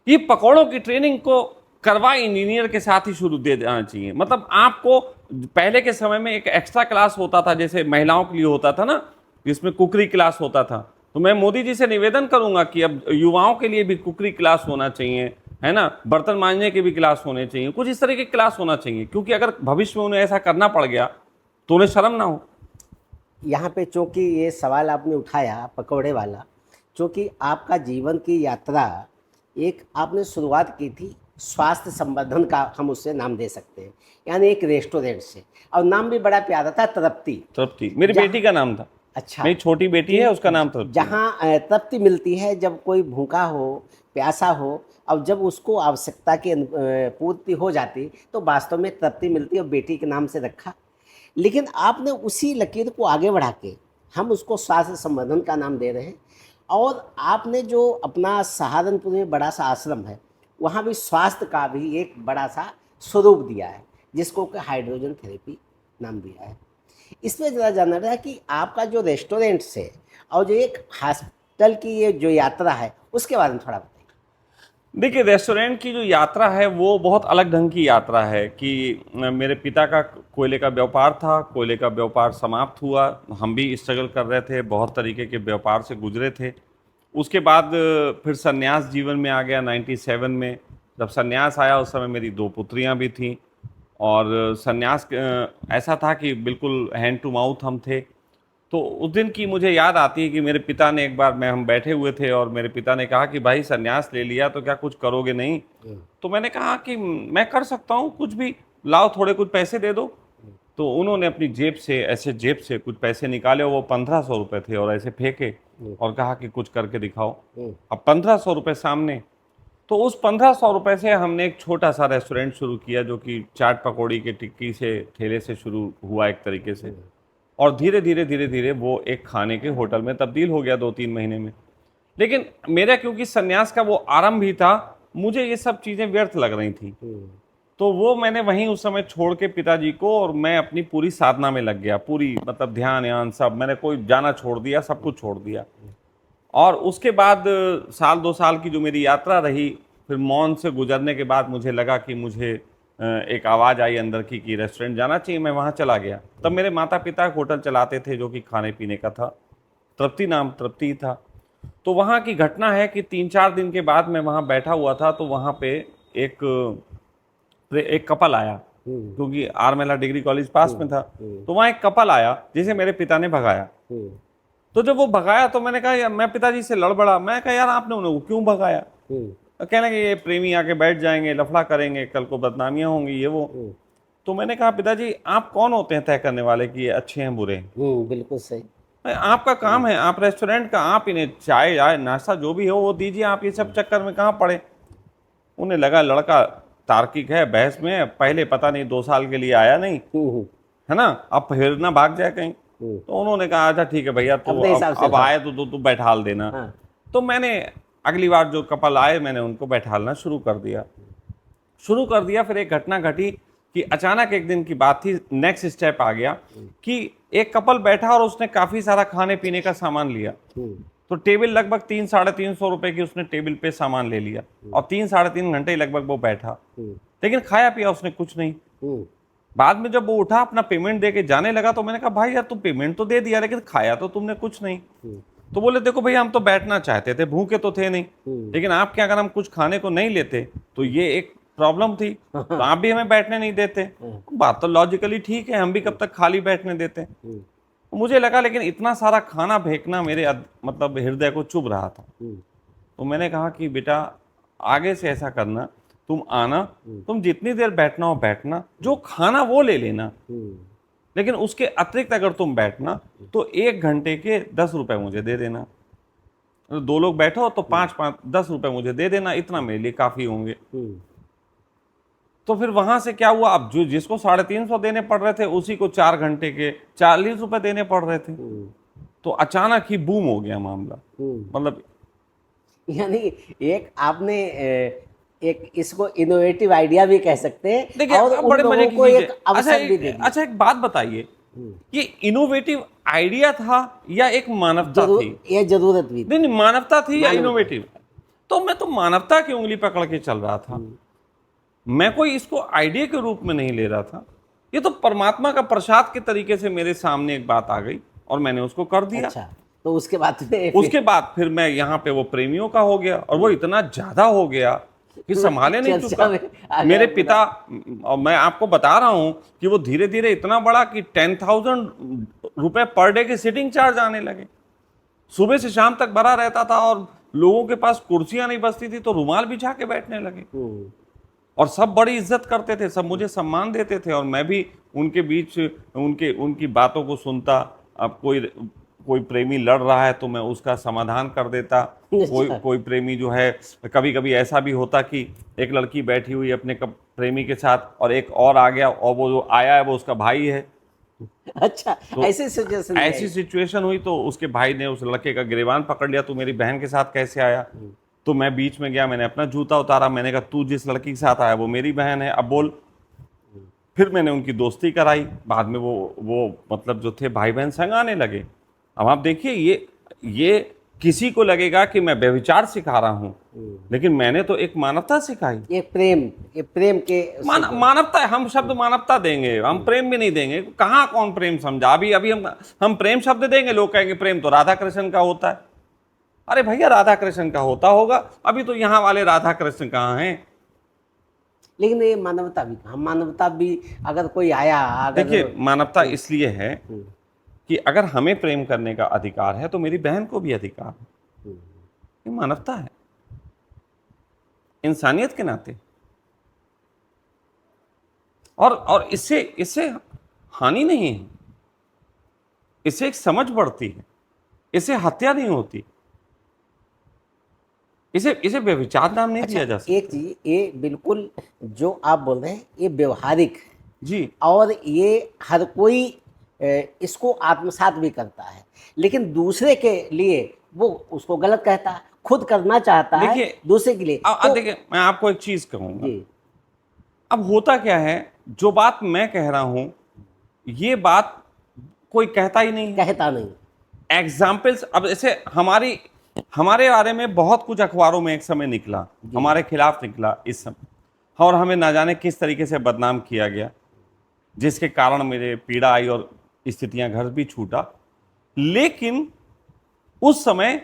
ये पकोड़ों की ट्रेनिंग को करवा इंजीनियर के साथ ही शुरू दे देना चाहिए। मतलब आपको पहले के समय में एक एक्स्ट्रा क्लास होता था, जैसे महिलाओं के लिए होता था ना, जिसमें कुकरी क्लास होता था। तो मैं मोदी जी से निवेदन करूंगा कि अब युवाओं के लिए भी कुकरी क्लास होना चाहिए, है ना, बर्तन मांजने की भी क्लास होने चाहिए, कुछ इस तरह की क्लास होना चाहिए, क्योंकि अगर भविष्य में उन्हें ऐसा करना पड़ गया तो उन्हें शर्म ना हो। यहाँ पे चूँकि ये सवाल आपने उठाया पकौड़े वाला, चूँकि आपका जीवन की यात्रा एक आपने शुरुआत की थी स्वास्थ्य संवर्धन का, हम उससे नाम दे सकते हैं, यानी एक रेस्टोरेंट से, और नाम भी बड़ा प्यारा था, तृप्ति। तृप्ति मेरी बेटी का नाम था। अच्छा, मेरी छोटी बेटी है, उसका नाम तृप्ति। जहाँ तृप्ति मिलती है जब कोई भूखा हो, प्यासा हो, और जब उसको आवश्यकता की पूर्ति हो जाती तो वास्तव में तृप्ति मिलती, और बेटी के नाम से रखा। लेकिन आपने उसी लकीर को आगे बढ़ा के हम उसको स्वास्थ्य संवर्धन का नाम दे रहे हैं। और आपने जो अपना सहारनपुर में बड़ा सा आश्रम है, वहाँ भी स्वास्थ्य का भी एक बड़ा सा स्वरूप दिया है, जिसको कि हाइड्रोजन थेरेपी नाम दिया है। इसमें ज़रा जानना था कि आपका जो रेस्टोरेंट से और जो एक हॉस्टल की ये जो यात्रा है उसके बारे में थोड़ा बताइए। देखिए, रेस्टोरेंट की जो यात्रा है वो बहुत अलग ढंग की यात्रा है कि मेरे पिता का कोयले का व्यापार था, कोयले का व्यापार समाप्त हुआ, हम भी स्ट्रगल कर रहे थे, बहुत तरीके के व्यापार से गुजरे थे। उसके बाद फिर संन्यास जीवन में आ गया 97 में। जब संन्यास आया उस समय मेरी 2 पुत्रियां भी थीं और संन्यास ऐसा था कि बिल्कुल हैंड टू माउथ हम थे। तो उस दिन की मुझे याद आती है कि मेरे पिता ने एक बार हम बैठे हुए थे और मेरे पिता ने कहा कि भाई संन्यास ले लिया तो क्या कुछ करोगे नहीं? तो मैंने कहा कि मैं कर सकता हूँ कुछ भी, लाओ थोड़े कुछ पैसे दे दो। तो उन्होंने अपनी जेब से कुछ पैसे निकाले, वो 1500 रुपये थे और ऐसे फेंके और कहा कि कुछ करके दिखाओ। अब 1500 रुपये सामने, तो उस 1500 रुपये से हमने एक छोटा सा रेस्टोरेंट शुरू किया जो कि चाट पकौड़ी के टिक्की से ठेले से शुरू हुआ एक तरीके से, और धीरे धीरे वो एक खाने के होटल में तब्दील हो गया 2-3 महीने में। लेकिन मेरा क्योंकि संन्यास का वो आरंभ ही था, मुझे ये सब चीज़ें व्यर्थ लग रही थी, तो वो मैंने वहीं उस समय छोड़ के पिताजी को, और मैं अपनी पूरी साधना में लग गया, पूरी मतलब ध्यान यान सब, मैंने कोई जाना छोड़ दिया, सब कुछ छोड़ दिया। और उसके बाद साल 2 साल की जो मेरी यात्रा रही, फिर मौन से गुजरने के बाद मुझे लगा कि मुझे एक आवाज़ आई अंदर की कि रेस्टोरेंट जाना चाहिए। मैं वहाँ चला गया। तब मेरे माता पिता एक होटल चलाते थे जो कि खाने पीने का था, तृप्ति था। तो वहाँ की घटना है कि 3-4 दिन के बाद मैं वहाँ बैठा हुआ था, तो वहाँ पे एक कपल आया, क्योंकि आरमेला डिग्री कॉलेज पास में था। तो वहाँ एक कपल आया जिसे मेरे पिता ने भगाया। तो जब वो भगाया तो मैंने कहा यार, मैं पिताजी से लड़बड़ा, मैं कहा यार आपने उन्हें क्यों भगाया? कहने लगे ये प्रेमी आके बैठ जाएंगे, लफड़ा करेंगे, कल को बदनामियां होंगी, ये वो। तो मैंने कहा पिताजी आप कौन होते हैं तय करने वाले कि ये अच्छे हैं बुरे हैं? बिल्कुल सही। आपका काम है, आप रेस्टोरेंट का, आप इन्हें चाय नाश्ता जो भी हो वो दीजिए, आप ये सब चक्कर में कहाँ पड़े? उन्हें लगा लड़का तार्किक है, बहस में है, पहले पता नहीं 2 साल के लिए आया नहीं है ना, अब फिर ना भाग जाए कहीं। तो उन्होंने कहा अच्छा ठीक है भैया, तो अब आए तो तू बैठाल देना। तो मैंने अगली बार जो कपल आए मैंने उनको बैठालना शुरू कर दिया। फिर एक घटना घटी कि अचानक एक दिन की बात थी, नेक्स्ट स्टेप आ गया कि एक कपल बैठा और उसने काफी सारा खाने पीने का सामान लिया। तो टेबल लगभग 300-350 रुपए की उसने टेबल पे सामान ले लिया और 3-3.5 घंटे लगभग वो बैठा, लेकिन खाया पिया उसने कुछ नहीं। बाद में जब वो उठा अपना पेमेंट दे के जाने लगा तो मैंने कहा भाई यार तुम पेमेंट तो दे दिया लेकिन खाया तो तुमने कुछ नहीं। तो बोले देखो भैया हम तो बैठना चाहते थे, भूखे तो थे नहीं, लेकिन आप क्या, अगर हम कुछ खाने को नहीं लेते तो ये एक प्रॉब्लम थी, तो आप भी हमें बैठने नहीं देते। बात तो लॉजिकली ठीक है, हम भी कब तक खाली बैठने देते। मुझे लगा लेकिन इतना सारा खाना फेंकना मेरे मतलब हृदय को चुभ रहा था। तो मैंने कहा कि बेटा आगे से ऐसा करना, तुम आना, तुम जितनी देर बैठना हो बैठना, जो खाना वो ले लेना, लेकिन उसके अतिरिक्त अगर तुम बैठना तो 1 घंटे के 10 रुपए मुझे दे देना। 2 लोग बैठो तो 5-10 रुपए मुझे दे देना, इतना मेरे लिए काफी होंगे। तो फिर वहां से क्या हुआ, अब जो जिसको 350 देने पड़ रहे थे उसी को 4 घंटे के 40 रुपए देने पड़ रहे थे। तो अचानक ही बूम हो गया मामला। मतलब यानी एक आपने एक इसको इनोवेटिव आइडिया भी कह सकते हैं। देखिए और बड़े मजे की चीज है। अच्छा एक बात बताइए, ये इनोवेटिव आइडिया था या एक मानवता थी? ये जरूरत भी थी। नहीं, मानवता थी या इनोवेटिव? तो मैं तो मानवता की उंगली पकड़ के चल रहा था, मैं कोई इसको आइडिया के रूप में नहीं ले रहा था। ये तो परमात्मा का प्रसाद के तरीके से मेरे सामने एक बात आ गई और मैंने उसको कर दिया। अच्छा, तो उसके बाद मैं यहाँ पे वो प्रेमियों का हो गया और वो इतना ज्यादा हो गया कि संभाले नहीं चुका। मेरे पिता, और मैं आपको बता रहा हूं कि वो धीरे धीरे इतना बड़ा कि 10,000 रुपए पर डे के सिटिंग चार्ज आने लगे। सुबह से शाम तक भरा रहता था और लोगों के पास कुर्सियां नहीं बचती थी तो रुमाल बिछा के बैठने लगे और सब बड़ी इज्जत करते थे, सब मुझे सम्मान देते थे और मैं भी उनके बीच उनकी बातों को सुनता। अब कोई प्रेमी लड़ रहा है तो मैं उसका समाधान कर देता। कोई प्रेमी जो है, कभी कभी ऐसा भी होता कि एक लड़की बैठी हुई अपने प्रेमी के साथ और एक और आ गया और वो जो आया है वो उसका भाई है। अच्छा, तो ऐसी सिचुएशन हुई तो उसके भाई ने उस लड़के का गिरेबान पकड़ लिया, तू मेरी बहन के साथ कैसे आया? तो मैं बीच में गया, मैंने अपना जूता उतारा, मैंने कहा तू जिस लड़की के साथ आया वो मेरी बहन है, अब बोल। फिर मैंने उनकी दोस्ती कराई, बाद में वो मतलब जो थे भाई बहन संग आने लगे। अब आप देखिए, ये किसी को लगेगा कि मैं व्यभिचार सिखा रहा हूँ, लेकिन मैंने तो एक मानवता सिखाई। एक प्रेम के मानवता है। हम शब्द मानवता देंगे, हम प्रेम भी नहीं देंगे। कहाँ कौन प्रेम समझा? अभी अभी हम प्रेम शब्द देंगे, लोग कहेंगे प्रेम तो राधा कृष्ण का होता है। अरे भैया, राधा कृष्ण का होता होगा, अभी तो यहाँ वाले राधा कृष्ण कहाँ हैं? लेकिन ये मानवता भी कहाँ? मानवता भी अगर कोई आया, अगर देखिए, मानवता इसलिए है कि अगर हमें प्रेम करने का अधिकार है तो मेरी बहन को भी अधिकार है। ये मानवता है, इंसानियत के नाते। और इससे हानि नहीं है, इससे एक समझ बढ़ती है, इससे हत्या नहीं होती, इसे व्यभिचार नाम नहीं दिया जा सकता। एक चीज ये बिल्कुल जो आप बोल रहे हैं ये व्यवहारिक है जी, और ये हर कोई इसको आत्मसात भी करता है, लेकिन दूसरे के लिए वो उसको गलत कहता है, खुद करना चाहता है देखिए, दूसरे के लिए। देखिए, मैं आपको एक चीज कहूंगा। जी, अब होता क्या है, जो बात मैं कह रहा हूं ये बात कोई कहता ही नहीं है। कहता नहीं। एग्जाम्पल्स, अब जैसे हमारे बारे में बहुत कुछ अखबारों में एक समय निकला, हमारे खिलाफ निकला इस समय, और हमें ना जाने किस तरीके से बदनाम किया गया, जिसके कारण मेरे पीड़ा आई और स्थितियां घर भी छूटा। लेकिन उस समय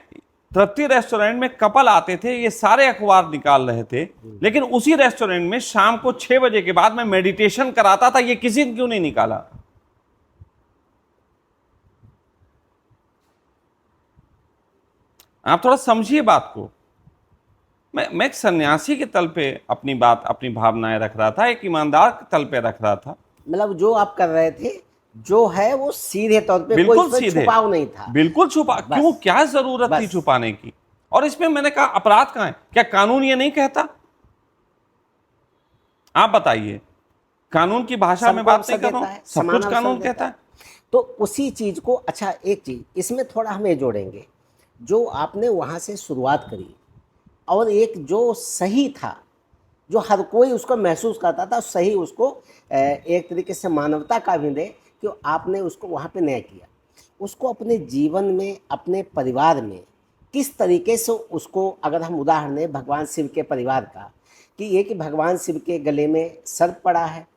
तृप्ति रेस्टोरेंट में कपल आते थे, ये सारे अखबार निकाल रहे थे, लेकिन उसी रेस्टोरेंट में शाम को 6 बजे के बाद मैं मेडिटेशन कराता था, ये किसी ने क्यों नहीं निकाला? आप थोड़ा समझिए बात को। मैं एक सन्यासी के तल पे अपनी भावनाएं रख रहा था, एक ईमानदार के तल पे रख रहा था। मतलब जो आप कर रहे थे जो है वो सीधे तौर पे, बिल्कुल कोई इसमें सीधे, छुपाव नहीं था। बिल्कुल छुपा बस, क्यों? क्या जरूरत थी बस। छुपाने की? और इसमें मैंने कहा अपराध कहाँ है? क्या कानून ये नहीं कहता? आप बताइए, कानून की भाषा में सबको बात अवसर नहीं कर रहा देता हूं, है, सब समान कुछ अवसर कानून देता कहता है। तो उसी चीज को, अच्छा एक चीज इसमें थोड़ा हमें जोड़ेंगे, जो आपने वहां से शुरुआत करी और एक जो सही था, जो हर कोई उसको महसूस करता था सही, उसको एक तरीके से मानवता का भी दे कि आपने उसको वहाँ पे न्याय किया, उसको अपने जीवन में, अपने परिवार में किस तरीके से उसको, अगर हम उदाहरण दें भगवान शिव के परिवार का, कि ये कि भगवान शिव के गले में सर्प पड़ा है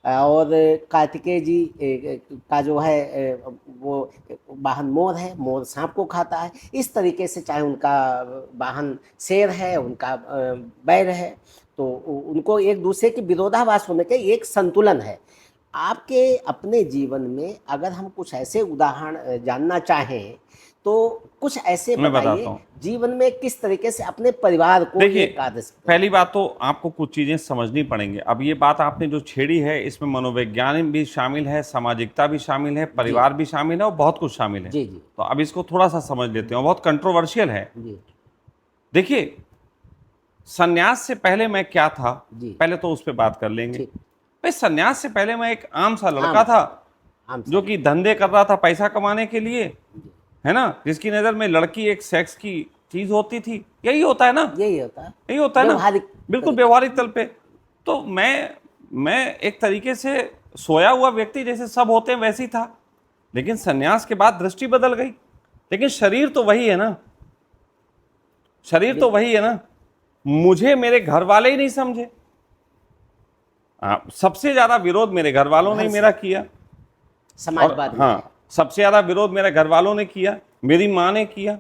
और कार्तिकेय जी का जो है वो वाहन मोर है, मोर सांप को खाता है, इस तरीके से चाहे उनका वाहन शेर है, उनका बैल है, तो उनको एक दूसरे के विरोधाभास होने के एक संतुलन है। आपके अपने जीवन में अगर हम कुछ ऐसे उदाहरण जानना चाहें तो कुछ ऐसे मैं बताइए बताता हूं। जीवन में किस तरीके से अपने परिवार को देखिए, एक आदर्श। पहली बात तो आपको कुछ चीजें समझनी पड़ेंगी। अब ये बात आपने जो छेड़ी है, इसमें मनोविज्ञान भी शामिल है, सामाजिकता भी शामिल है, परिवार भी शामिल है और बहुत कुछ शामिल है। जी जी तो अब इसको थोड़ा सा समझ लेते हैं, बहुत कंट्रोवर्शियल है। जी देखिए, सन्यास से पहले मैं क्या था, जी। पहले तो उस पर बात कर लेंगे। ठीक। भाई, सन्यास से पहले मैं एक आम सा लड़का आम। था आम जो कि धंधे कर रहा था पैसा कमाने के लिए, जी। है ना, जिसकी नजर में लड़की एक सेक्स की चीज होती थी। यही होता है ना, यही होता है, यही होता है ना, व्यवहारिक बिल्कुल व्यवहारिक तल पे। तो मैं एक तरीके से सोया हुआ व्यक्ति जैसे सब होते हैं वैसे ही था। लेकिन सन्यास के बाद दृष्टि बदल गई। लेकिन शरीर तो वही है ना, शरीर तो वही है ना। मुझे मेरे घर वाले ही नहीं समझे। सबसे ज्यादा विरोध मेरे घर वालों ने मेरा किया। समाजवाद में। हाँ, सबसे ज्यादा विरोध मेरे घर वालों ने किया, मेरी माँ ने किया,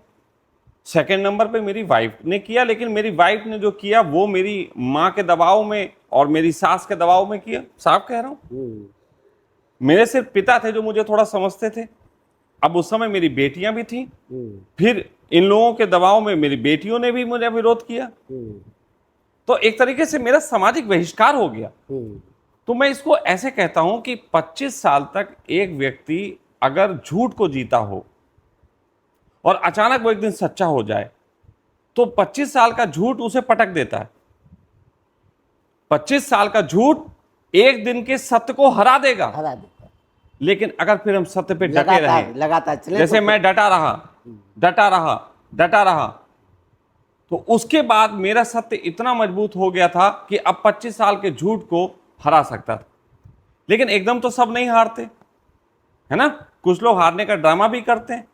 सेकंड नंबर पे मेरी वाइफ ने किया। लेकिन मेरी वाइफ ने जो किया वो मेरी माँ के दबाव में और मेरी सास के दबाव में किया। साफ कह रहा हूँ, मेरे सिर्फ पिता थे जो मुझे थोड़ा समझते थे। अब उस समय मेरी बेटियां भी थी, फिर इन लोगों के दबाव में मेरी बेटियों ने भी मुझे विरोध किया। तो एक तरीके से मेरा सामाजिक बहिष्कार हो गया। तो मैं इसको ऐसे कहता हूं कि 25 साल तक एक व्यक्ति अगर झूठ को जीता हो और अचानक वो एक दिन सच्चा हो जाए तो 25 साल का झूठ उसे पटक देता है। 25 साल का झूठ एक दिन के सत्य को हरा देगा। लेकिन अगर फिर हम सत्य पे डटे रहे, लगातार चले, जैसे तो मैं डटा रहा, तो उसके बाद मेरा सत्य इतना मजबूत हो गया था कि अब 25 साल के झूठ को हरा सकता था। लेकिन एकदम तो सब नहीं हारते, है ना। कुछ लोग हारने का ड्रामा भी करते हैं,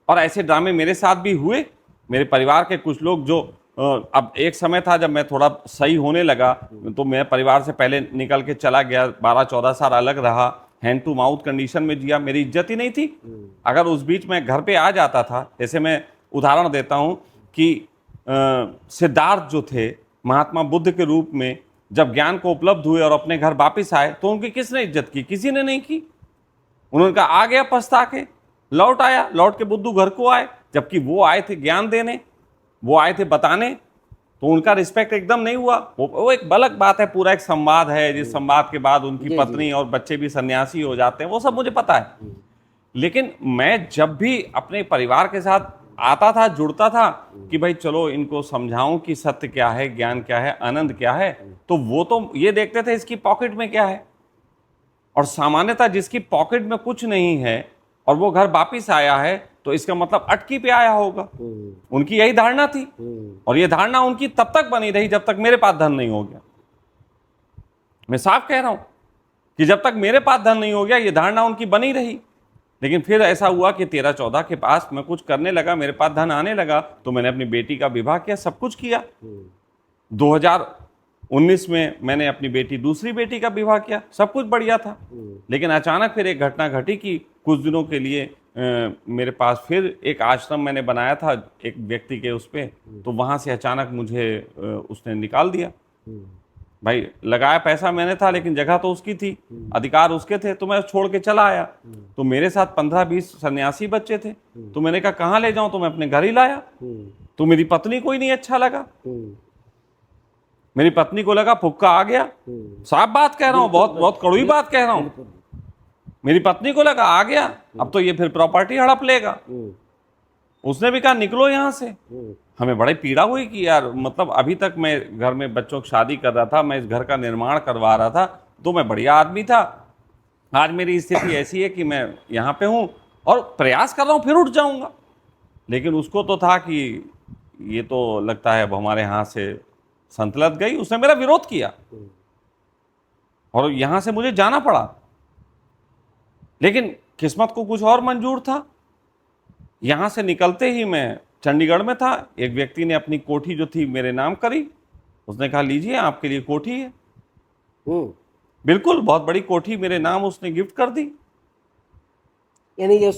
और ऐसे ड्रामे मेरे साथ भी हुए। मेरे परिवार के कुछ लोग जो अब एक समय था जब मैं थोड़ा सही होने लगा, तो मैं परिवार से पहले निकल के चला गया, 12-14 साल अलग रहा, हैंड टू माउथ कंडीशन में जिया, मेरी इज्जत ही नहीं थी। अगर उस बीच मैं घर पे आ जाता था, जैसे मैं उदाहरण देता हूँ कि सिद्धार्थ जो थे महात्मा बुद्ध के रूप में, जब ज्ञान को उपलब्ध हुए और अपने घर वापिस आए, तो उनकी किसने इज्जत की? किसी ने नहीं की। उन्होंने कहा आ गया पछता के, लौट आया, लौट के बुद्धू घर को आए, जबकि वो आए थे ज्ञान देने, वो आए थे बताने, तो उनका रिस्पेक्ट एकदम नहीं हुआ। वो एक अलग बात है, पूरा एक संवाद है, जिस संवाद के बाद उनकी पत्नी और बच्चे भी सन्यासी हो जाते हैं, वो सब मुझे पता है। लेकिन मैं जब भी अपने परिवार के साथ आता था, जुड़ता था कि भाई चलो इनको समझाऊं कि सत्य क्या है, ज्ञान क्या है, आनंद क्या है, तो वो तो ये देखते थे इसकी पॉकेट में क्या है। और सामान्यतः जिसकी पॉकेट में कुछ नहीं है और वो घर वापिस आया है, तो इसका मतलब अटकी पे आया होगा। उनकी यही धारणा थी, और ये धारणा उनकी तब तक बनी रही जब तक मेरे पास धन नहीं हो गया। मैं साफ कह रहा हूं कि जब तक मेरे पास धन नहीं हो गया, ये धारणा उनकी बनी रही। लेकिन फिर ऐसा हुआ कि 13-14 के पास मैं कुछ करने लगा, मेरे पास धन आने लगा, तो मैंने अपनी बेटी का विवाह किया, सब कुछ किया। 2019 में मैंने अपनी बेटी, दूसरी बेटी का विवाह किया, सब कुछ बढ़िया था। लेकिन अचानक फिर एक घटना घटी कि कुछ दिनों के लिए मेरे पास फिर एक आश्रम मैंने बनाया था एक व्यक्ति के उस पे, तो वहां से अचानक मुझे उसने निकाल दिया। भाई लगाया पैसा मैंने था, लेकिन जगह तो उसकी थी, अधिकार उसके थे, तो मैं छोड़ के चला आया। तो मेरे साथ 15-20 सन्यासी बच्चे थे, तो मैंने कहा कहाँ ले जाऊं, तो मैं अपने घर ही लाया। तो मेरी पत्नी को ही नहीं अच्छा लगा, मेरी पत्नी को लगा फुक्का आ गया। साफ बात कह रहा हूँ, बहुत बहुत कड़वी बात कह रहा हूँ। मेरी पत्नी को लगा आ गया, अब तो ये फिर प्रॉपर्टी हड़प लेगा। उसने भी कहा निकलो यहाँ से। हमें बड़ी पीड़ा हुई कि यार, मतलब अभी तक मैं घर में बच्चों की शादी कर रहा था, मैं इस घर का निर्माण करवा रहा था, तो मैं बढ़िया आदमी था। आज मेरी स्थिति ऐसी है कि मैं यहाँ पे हूँ और प्रयास कर रहा हूँ फिर उठ जाऊँगा। लेकिन उसको तो था कि ये तो लगता है अब हमारे यहाँ से संतलत गई, उसने मेरा विरोध किया और यहाँ से मुझे जाना पड़ा। लेकिन किस्मत को कुछ और मंजूर था। यहाँ से निकलते ही मैं चंडीगढ़ में था, एक व्यक्ति ने अपनी कोठी जो थी मेरे नाम करी। उसने कहा लीजिए आपके लिए कोठी है। बिल्कुल, बहुत बड़ी कोठी मेरे नाम उसने गिफ्ट कर दी। यानी ये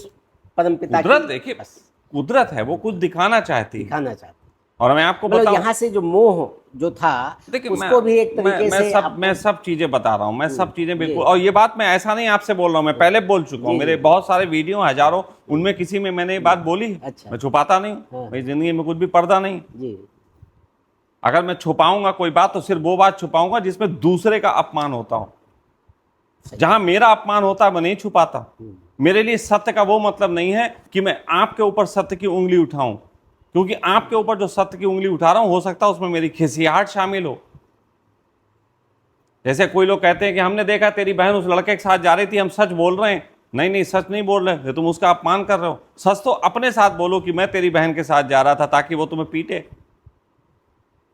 परमपिता की कुदरत, देखिए कुदरत है, वो कुछ दिखाना चाहती है। और मैं आपको बताऊं, यहाँ से जो मोह जो था, देखिए उसको भी एक तरीके से मैं सब चीजें बता रहा हूँ, मैं सब चीजें बिल्कुल। और ये बात मैं ऐसा नहीं आपसे बोल रहा हूँ, मैं पहले बोल चुका हूँ, मेरे बहुत सारे वीडियो हजारों, उनमें किसी में मैंने ये बात बोली है। अच्छा। मैं छुपाता नहीं हूँ, मेरी जिंदगी में कुछ भी पर्दा नहीं जी। अगर मैं छुपाऊंगा कोई बात, तो सिर्फ वो बात छुपाऊंगा जिसमें दूसरे का अपमान होता हो। जहां मेरा अपमान होता है मैं नहीं छुपाता। मेरे लिए सत्य का वो मतलब नहीं है कि मैं आपके ऊपर सत्य की उंगली उठाऊं, क्योंकि आपके ऊपर जो सत्य की उंगली उठा रहा हूं, हो सकता है उसमें मेरी खिसियाहट शामिल हो। जैसे कोई लोग कहते हैं कि हमने देखा तेरी बहन उस लड़के के साथ जा रही थी, हम सच बोल रहे हैं। नहीं नहीं, सच नहीं बोल रहे, तुम उसका अपमान कर रहे हो। सच तो अपने साथ बोलो कि मैं तेरी बहन के साथ जा रहा था, ताकि वो तुम्हें पीटे।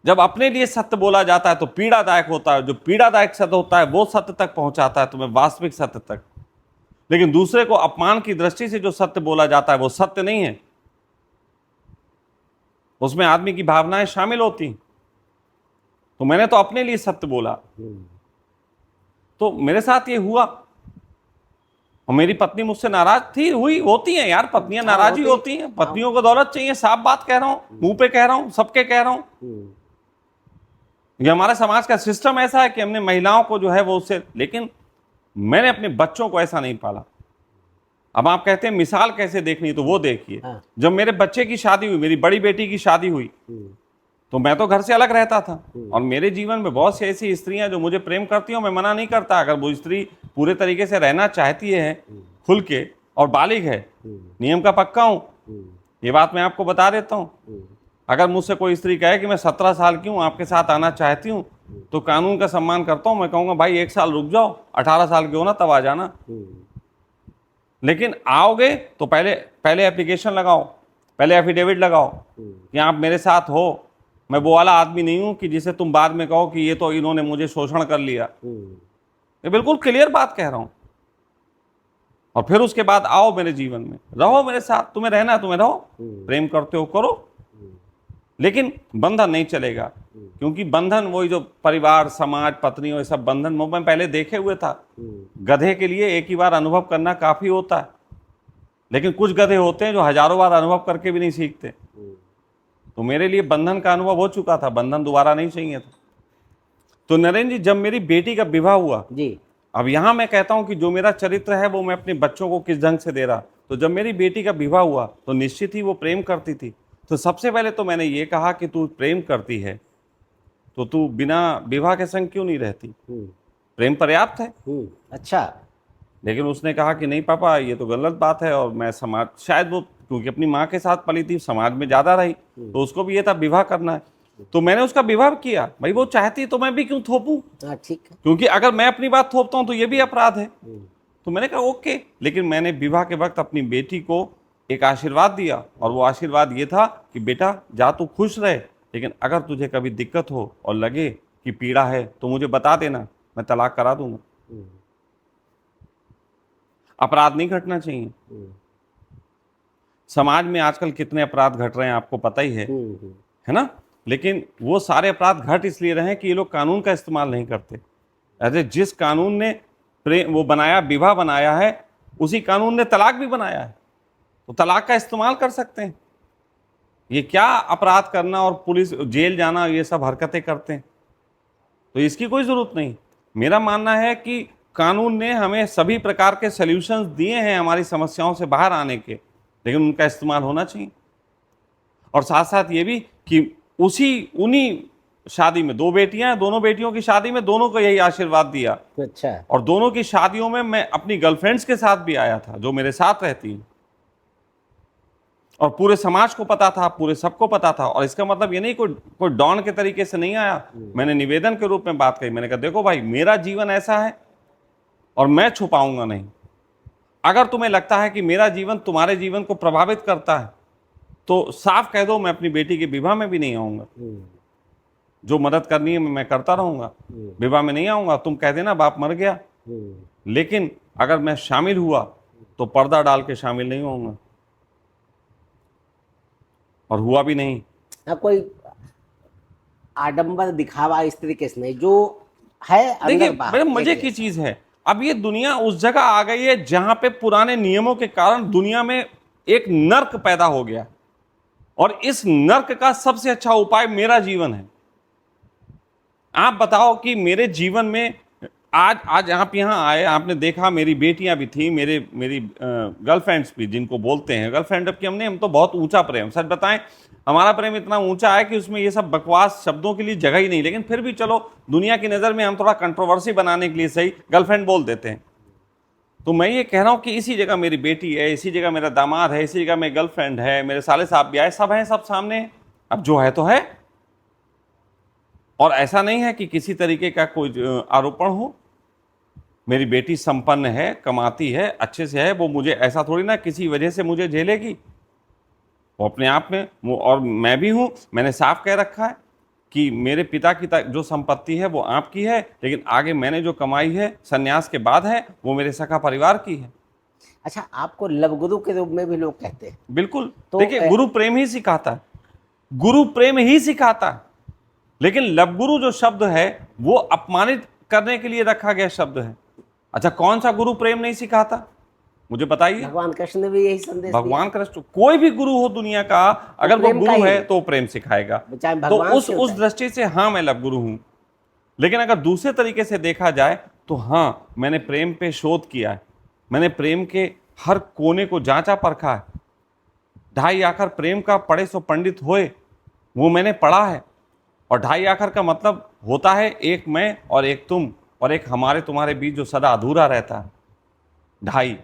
जब अपने लिए सत्य बोला जाता है तो पीड़ादायक होता है। जो पीड़ादायक सत्य होता है वो सत्य तक पहुंचाता है तुम्हें, वास्तविक सत्य तक। लेकिन दूसरे को अपमान की दृष्टि से जो सत्य बोला जाता है वो सत्य नहीं है, उसमें आदमी की भावनाएं शामिल होती। तो मैंने तो अपने लिए सत्य बोला, तो मेरे साथ ये हुआ। और मेरी पत्नी मुझसे नाराज थी, होती हैं यार, पत्नियां नाराज ही होती हैं। पत्नियों को दौलत चाहिए, साफ बात कह रहा हूं, मुंह पे कह रहा हूं, सबके कह रहा हूं। ये हमारे समाज का सिस्टम ऐसा है कि हमने महिलाओं को जो है वो उससे, लेकिन मैंने अपने बच्चों को ऐसा नहीं पाला। अब आप कहते हैं मिसाल कैसे देखनी, तो वो देखिए। जब मेरे बच्चे की शादी हुई, मेरी बड़ी बेटी की शादी हुई, तो मैं तो घर से अलग रहता था। और मेरे जीवन में बहुत सी ऐसी स्त्रियां जो मुझे प्रेम करती हैं, मैं मना नहीं करता। अगर वो स्त्री पूरे तरीके से रहना चाहती है खुल के और बालिग है, नियम का पक्का हूं, ये बात मैं आपको बता देता हूं। अगर मुझसे कोई स्त्री कहे कि मैं 17 साल की हूं, आपके साथ आना चाहती हूं, तो कानून का सम्मान करता हूं। मैं कहूंगा भाई 1 साल रुक जाओ, 18 साल के हो ना तब आ जाना। लेकिन आओगे तो पहले एप्लीकेशन लगाओ, पहले एफिडेविट लगाओ कि आप मेरे साथ हो। मैं वो वाला आदमी नहीं हूं कि जिसे तुम बाद में कहो कि ये तो इन्होंने मुझे शोषण कर लिया। ये बिल्कुल क्लियर बात कह रहा हूं। और फिर उसके बाद आओ मेरे जीवन में, रहो मेरे साथ, तुम्हें रहना है तुम्हें रहो, प्रेम करते हो करो, लेकिन बंधन नहीं चलेगा। क्योंकि बंधन वही जो परिवार, समाज, पत्नी, ये सब बंधन मैं पहले देखे हुए था। गधे के लिए एक ही बार अनुभव करना काफी होता है, लेकिन कुछ गधे होते हैं जो हजारों बार अनुभव करके भी नहीं सीखते। तो मेरे लिए बंधन का अनुभव हो चुका था, बंधन दोबारा नहीं चाहिए था। तो नरेंद्र जी, जब मेरी बेटी का विवाह हुआ जी, अब यहां मैं कहता हूं कि जो मेरा चरित्र है वो मैं अपने बच्चों को किस ढंग से दे रहा। तो जब मेरी बेटी का विवाह हुआ तो निश्चित ही वो प्रेम करती थी। तो सबसे पहले तो मैंने ये कहा कि तू प्रेम करती है तो तू बिना विवाह के संग क्यों नहीं रहती, प्रेम पर्याप्त है। अच्छा। लेकिन उसने कहा कि नहीं पापा, ये तो गलत बात है, और मैं समाज, शायद वो क्योंकि अपनी माँ के साथ पली थी, समाज में ज्यादा रही, तो उसको भी ये था विवाह करना है। तो मैंने उसका विवाह किया। भाई वो चाहती तो मैं भी क्यों थोपूं, हाँ, ठीक है। क्योंकि अगर मैं अपनी बात थोपता हूं तो ये भी अपराध है। तो मैंने कहा ओके। लेकिन मैंने विवाह के वक्त अपनी बेटी को एक आशीर्वाद दिया, और वो आशीर्वाद ये था कि बेटा जा तू खुश रहे, लेकिन अगर तुझे कभी दिक्कत हो और लगे कि पीड़ा है तो मुझे बता देना, मैं तलाक करा दूंगा। अपराध नहीं घटना चाहिए। समाज में आजकल कितने अपराध घट रहे हैं आपको पता ही है ना। लेकिन वो सारे अपराध घट इसलिए रहे हैं कि ये लोग कानून का इस्तेमाल नहीं करते। अरे जिस कानून ने प्रेम वो बनाया, विवाह बनाया है, उसी कानून ने तलाक भी बनाया है, तो तलाक का इस्तेमाल कर सकते हैं। ये क्या अपराध करना और पुलिस जेल जाना, ये सब हरकतें करते हैं, तो इसकी कोई जरूरत नहीं। मेरा मानना है कि कानून ने हमें सभी प्रकार के सॉल्यूशंस दिए हैं हमारी समस्याओं से बाहर आने के, लेकिन उनका इस्तेमाल होना चाहिए। और साथ साथ ये भी कि उन्हीं शादी में 2 बेटियां, दोनों बेटियों की शादी में दोनों को यही आशीर्वाद दिया। अच्छा। और दोनों की शादियों में मैं अपनी गर्लफ्रेंड्स के साथ भी आया था जो मेरे साथ रहती हैं, और पूरे समाज को पता था, पूरे सबको पता था। और इसका मतलब ये नहीं कोई डॉन के तरीके से नहीं आया। मैंने निवेदन के रूप में बात कही। मैंने कहा देखो भाई, मेरा जीवन ऐसा है और मैं छुपाऊंगा नहीं। अगर तुम्हें लगता है कि मेरा जीवन तुम्हारे जीवन को प्रभावित करता है तो साफ कह दो, मैं अपनी बेटी के विवाह में भी नहीं आऊंगा। जो मदद करनी है मैं करता रहूंगा, विवाह में नहीं आऊंगा। तुम कह देना बाप मर गया, लेकिन अगर मैं शामिल हुआ तो पर्दा डाल के शामिल नहीं होऊंगा, और हुआ भी नहीं। कोई आडंबर दिखावा इस तरीके से नहीं, जो है देखिए अंदर बाहर बड़े मजे की चीज है। अब ये दुनिया उस जगह आ गई है जहां पे पुराने नियमों के कारण दुनिया में एक नर्क पैदा हो गया, और इस नर्क का सबसे अच्छा उपाय मेरा जीवन है। आप बताओ कि मेरे जीवन में आज आप यहाँ आए, आपने देखा मेरी बेटियां भी थी, मेरी गर्लफ्रेंड्स भी, जिनको बोलते हैं गर्लफ्रेंड। जबकि हम तो बहुत ऊंचा प्रेम, सच बताएं हमारा प्रेम इतना ऊंचा है कि उसमें ये सब बकवास शब्दों के लिए जगह ही नहीं। लेकिन फिर भी चलो, दुनिया की नज़र में हम थोड़ा कंट्रोवर्सी बनाने के लिए सही गर्लफ्रेंड बोल देते हैं। तो मैं ये कह रहा हूँ कि इसी जगह मेरी बेटी है, इसी जगह मेरा दामाद है, इसी जगह मेरी गर्लफ्रेंड है, मेरे साले साहब भी आए, सब हैं, सब सामने। अब जो है तो है, और ऐसा नहीं है कि किसी तरीके का कोई आरोपण हो। मेरी बेटी संपन्न है, कमाती है, अच्छे से है, वो मुझे ऐसा थोड़ी ना किसी वजह से मुझे झेलेगी। वो अपने आप में और मैं भी हूँ। मैंने साफ कह रखा है कि मेरे पिता की जो संपत्ति है वो आपकी है, लेकिन आगे मैंने जो कमाई है संन्यास के बाद है वो मेरे सखा परिवार की है। अच्छा, आपको लव गुरु के रूप में भी लोग कहते हैं। बिल्कुल। तो देखिए, गुरु प्रेम ही सिखाता है, गुरु प्रेम ही सिखाता है। लेकिन लव गुरु जो शब्द है वो अपमानित करने के लिए रखा गया शब्द है। अच्छा, कौन सा गुरु प्रेम नहीं सिखाता, मुझे बताइए। भगवान कृष्ण ने भी यही संदेश दिया। भगवान कृष्ण, कोई भी गुरु हो दुनिया का, अगर वो गुरु है तो प्रेम सिखाएगा। तो उस दृष्टि से हाँ, मैं लव गुरु हूं। लेकिन अगर दूसरे तरीके से देखा जाए तो हाँ, मैंने प्रेम पे शोध किया है। मैंने प्रेम के हर कोने को जांचा परखा है। 2.5 आखर प्रेम का पढ़े सो पंडित होए, वो मैंने पढ़ा है। और 2.5 आखर का मतलब होता है एक मैं और एक तुम, और एक हमारे तुम्हारे बीच जो सदा अधूरा रहता है। 2.5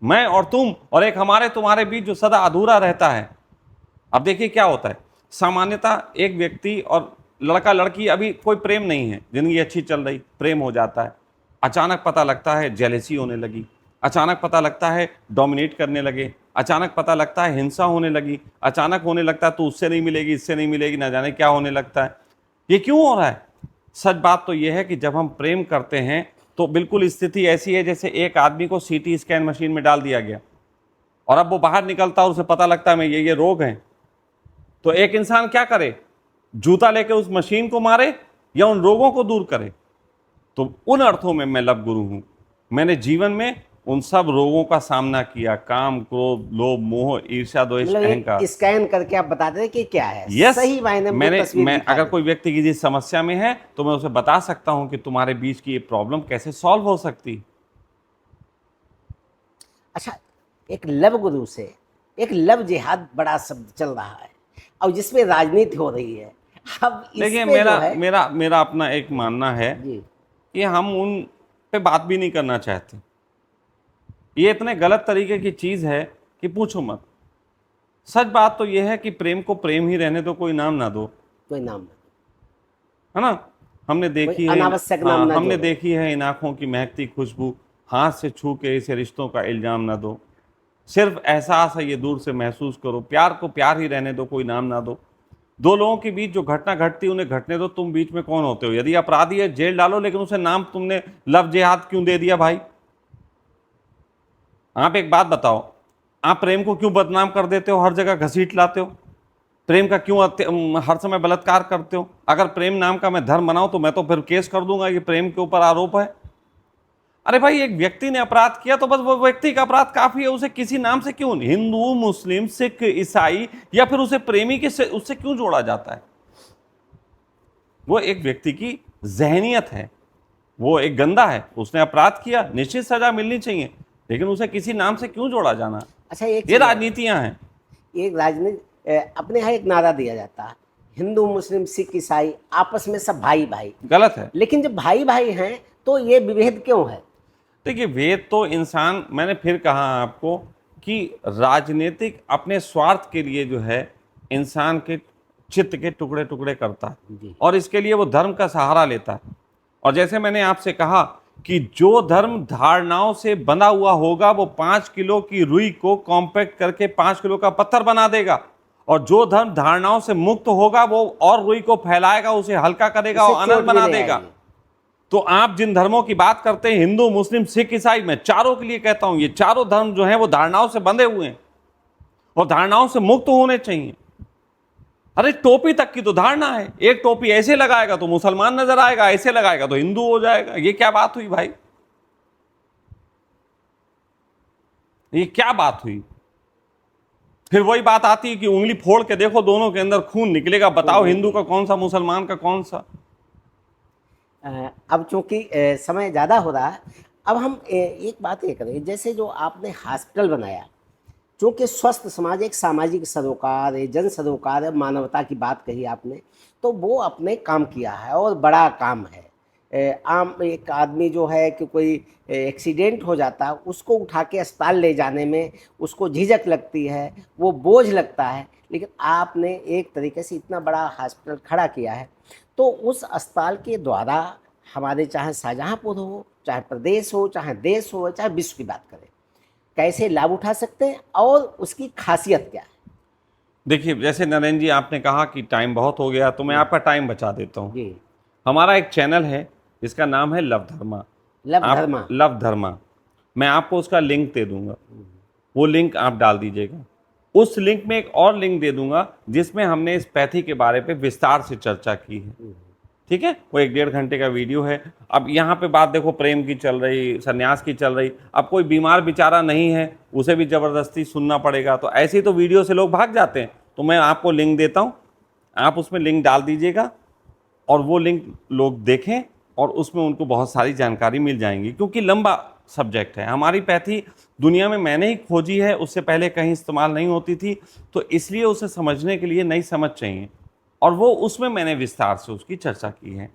मैं और तुम, और एक हमारे तुम्हारे बीच जो सदा अधूरा रहता है। अब देखिए क्या होता है, सामान्यतः एक व्यक्ति और लड़का लड़की, अभी कोई प्रेम नहीं है, जिंदगी अच्छी चल रही, प्रेम हो जाता है। अचानक पता लगता है जेलेसी होने लगी, अचानक पता लगता है डोमिनेट करने लगे, अचानक पता लगता है हिंसा होने लगी, अचानक होने लगता है तो उससे नहीं मिलेगी, इससे नहीं मिलेगी, ना जाने क्या होने लगता है। ये क्यों हो रहा है? सच बात तो यह है कि जब हम प्रेम करते हैं तो बिल्कुल स्थिति ऐसी है जैसे एक आदमी को सीटी स्कैन मशीन में डाल दिया गया और अब वो बाहर निकलता है और उसे पता लगता है मैं ये रोग हैं, तो एक इंसान क्या करे, जूता लेके उस मशीन को मारे या उन रोगों को दूर करे। तो उन अर्थों में मैं लव गुरु हूं। मैंने जीवन में उन सब रोगों का सामना किया, काम, क्रोध, लोभ, मोह, ईर्ष्या, द्वेष, मतलब अहंकार। ये स्कैन करके आप बताते थे कि क्या है। यस, सही मायने में वो तस्वीर मैं दिखा अगर देते। कोई व्यक्ति किसी समस्या में है तो मैं उसे बता सकता हूं कि तुम्हारे बीच की ये प्रॉब्लम कैसे सॉल्व हो सकती। अच्छा, एक लव गुरु से एक लव जिहाद बड़ा शब्द चल रहा है और जिसमें राजनीति हो रही है। अब देखिए, इसमें जो है मेरा अपना एक मानना है जी, कि हम उन पे बात भी नहीं करना चाहते। ये इतने गलत तरीके की चीज है कि पूछो मत। सच बात तो यह है कि प्रेम को प्रेम ही रहने दो, कोई नाम ना दो, कोई नाम है ना। हमने कोई देखी है, अनावश्यक नाम हाँ, ना हमने जोड़ो। देखी है इन आंखों की महकती खुशबू, हाथ से छू के इसे रिश्तों का इल्जाम ना दो, सिर्फ एहसास है ये दूर से महसूस करो, प्यार को प्यार ही रहने दो, कोई नाम ना दो। दो लोगों के बीच जो घटना घटती उन्हें घटने दो, तुम बीच में कौन होते हो। यदि अपराधी है जेल डालो, लेकिन उसे नाम तुमने लव जिहाद क्यों दे दिया भाई। आप एक बात बताओ, आप प्रेम को क्यों बदनाम कर देते हो, हर जगह घसीट लाते हो, प्रेम का क्यों हर समय बलात्कार करते हो। अगर प्रेम नाम का मैं धर्म बनाऊं तो मैं तो फिर केस कर दूंगा कि प्रेम के ऊपर आरोप है। अरे भाई, एक व्यक्ति ने अपराध किया तो बस वो व्यक्ति का अपराध काफी है, उसे किसी नाम से क्यों, हिंदू, मुस्लिम, सिख, ईसाई या फिर उसे प्रेमी के से उससे क्यों जोड़ा जाता है। वो एक व्यक्ति की जहनियत है, वो एक गंदा है, उसने अपराध किया, निश्चित सजा मिलनी चाहिए, लेकिन उसे किसी नाम से क्यों जोड़ा जाना। अच्छा, एक ये चीज़ है, राजनीतियां हैं। एक राजनीति अपने यहाँ एक नारा दिया जाता है, हिंदू, मुस्लिम, सिख, ईसाई आपस में सब भाई भाई। गलत है। लेकिन जब भाई भाई हैं तो ये विभेद क्यों है? देखिए, वेद तो इंसान, मैंने फिर कहा आपको कि राजनीतिक अपने स्वार्थ के लिए जो है इंसान के चित्त के टुकड़े टुकड़े करता है जी। और इसके लिए वो धर्म का सहारा लेता है। और जैसे मैंने आपसे कहा कि जो धर्म धारणाओं से बंधा हुआ होगा वो 5 किलो की रुई को कॉम्पैक्ट करके 5 किलो का पत्थर बना देगा, और जो धर्म धारणाओं से मुक्त होगा वो और रुई को फैलाएगा, उसे हल्का करेगा इससे और अनंत चोट भी बना नहीं देगा। आएगी। तो आप जिन धर्मों की बात करते हैं, हिंदू, मुस्लिम, सिख, ईसाई, मैं चारों के लिए कहता हूं ये चारों धर्म जो हैं वो धारणाओं से बंधे हुए हैं और धारणाओं से मुक्त होने चाहिए। अरे टोपी तक की तो धारणा है, एक टोपी ऐसे लगाएगा तो मुसलमान नजर आएगा, ऐसे लगाएगा तो हिंदू हो जाएगा। ये क्या बात हुई भाई, ये क्या बात हुई। फिर वही बात आती है कि उंगली फोड़ के देखो, दोनों के अंदर खून निकलेगा, बताओ हिंदू का कौन सा, मुसलमान का कौन सा। अब चूंकि समय ज़्यादा हो रहा है, अब हम एक बात ये करें, जैसे जो आपने हॉस्पिटल बनाया, चूँकि स्वस्थ समाज एक सामाजिक सरोकार है, जन सरोकार है, मानवता की बात कही आपने, तो वो अपने काम किया है और बड़ा काम है। आम एक आदमी जो है कि कोई एक्सीडेंट हो जाता है, उसको उठा के अस्पताल ले जाने में उसको झिझक लगती है, वो बोझ लगता है, लेकिन आपने एक तरीके से इतना बड़ा हॉस्पिटल खड़ा किया है। तो उस अस्पताल के द्वारा हमारे चाहे शाहजहाँपुर हो, चाहे प्रदेश हो, चाहे देश हो, चाहे विश्व की बात करें, कैसे लाभ उठा सकते हैं और उसकी खासियत क्या है? देखिए, जैसे नरेंद्र जी आपने कहा कि टाइम बहुत हो गया, तो मैं आपका टाइम बचा देता हूँ। जी, हमारा एक चैनल है जिसका नाम है लव धर्मा। लव धर्मा। लव धर्मा, मैं आपको उसका लिंक दे दूंगा, वो लिंक आप डाल दीजिएगा। उस लिंक में एक और लिंक दे दूंगा जिसमें हमने इस पैथी के बारे पे विस्तार से चर्चा की है। ठीक है, वो 1-1.5 घंटे का वीडियो है। अब यहाँ पे बात देखो, प्रेम की चल रही, सन्यास की चल रही, अब कोई बीमार बेचारा नहीं है, उसे भी जबरदस्ती सुनना पड़ेगा, तो ऐसे ही तो वीडियो से लोग भाग जाते हैं। तो मैं आपको लिंक देता हूँ, आप उसमें लिंक डाल दीजिएगा और वो लिंक लोग देखें और उसमें उनको बहुत सारी जानकारी मिल जाएंगी, क्योंकि लंबा सब्जेक्ट है। हमारी पैथी दुनिया में मैंने ही खोजी है, उससे पहले कहीं इस्तेमाल नहीं होती थी, तो इसलिए उसे समझने के लिए नई समझ चाहिए, और वो उसमें मैंने विस्तार से उसकी चर्चा की है।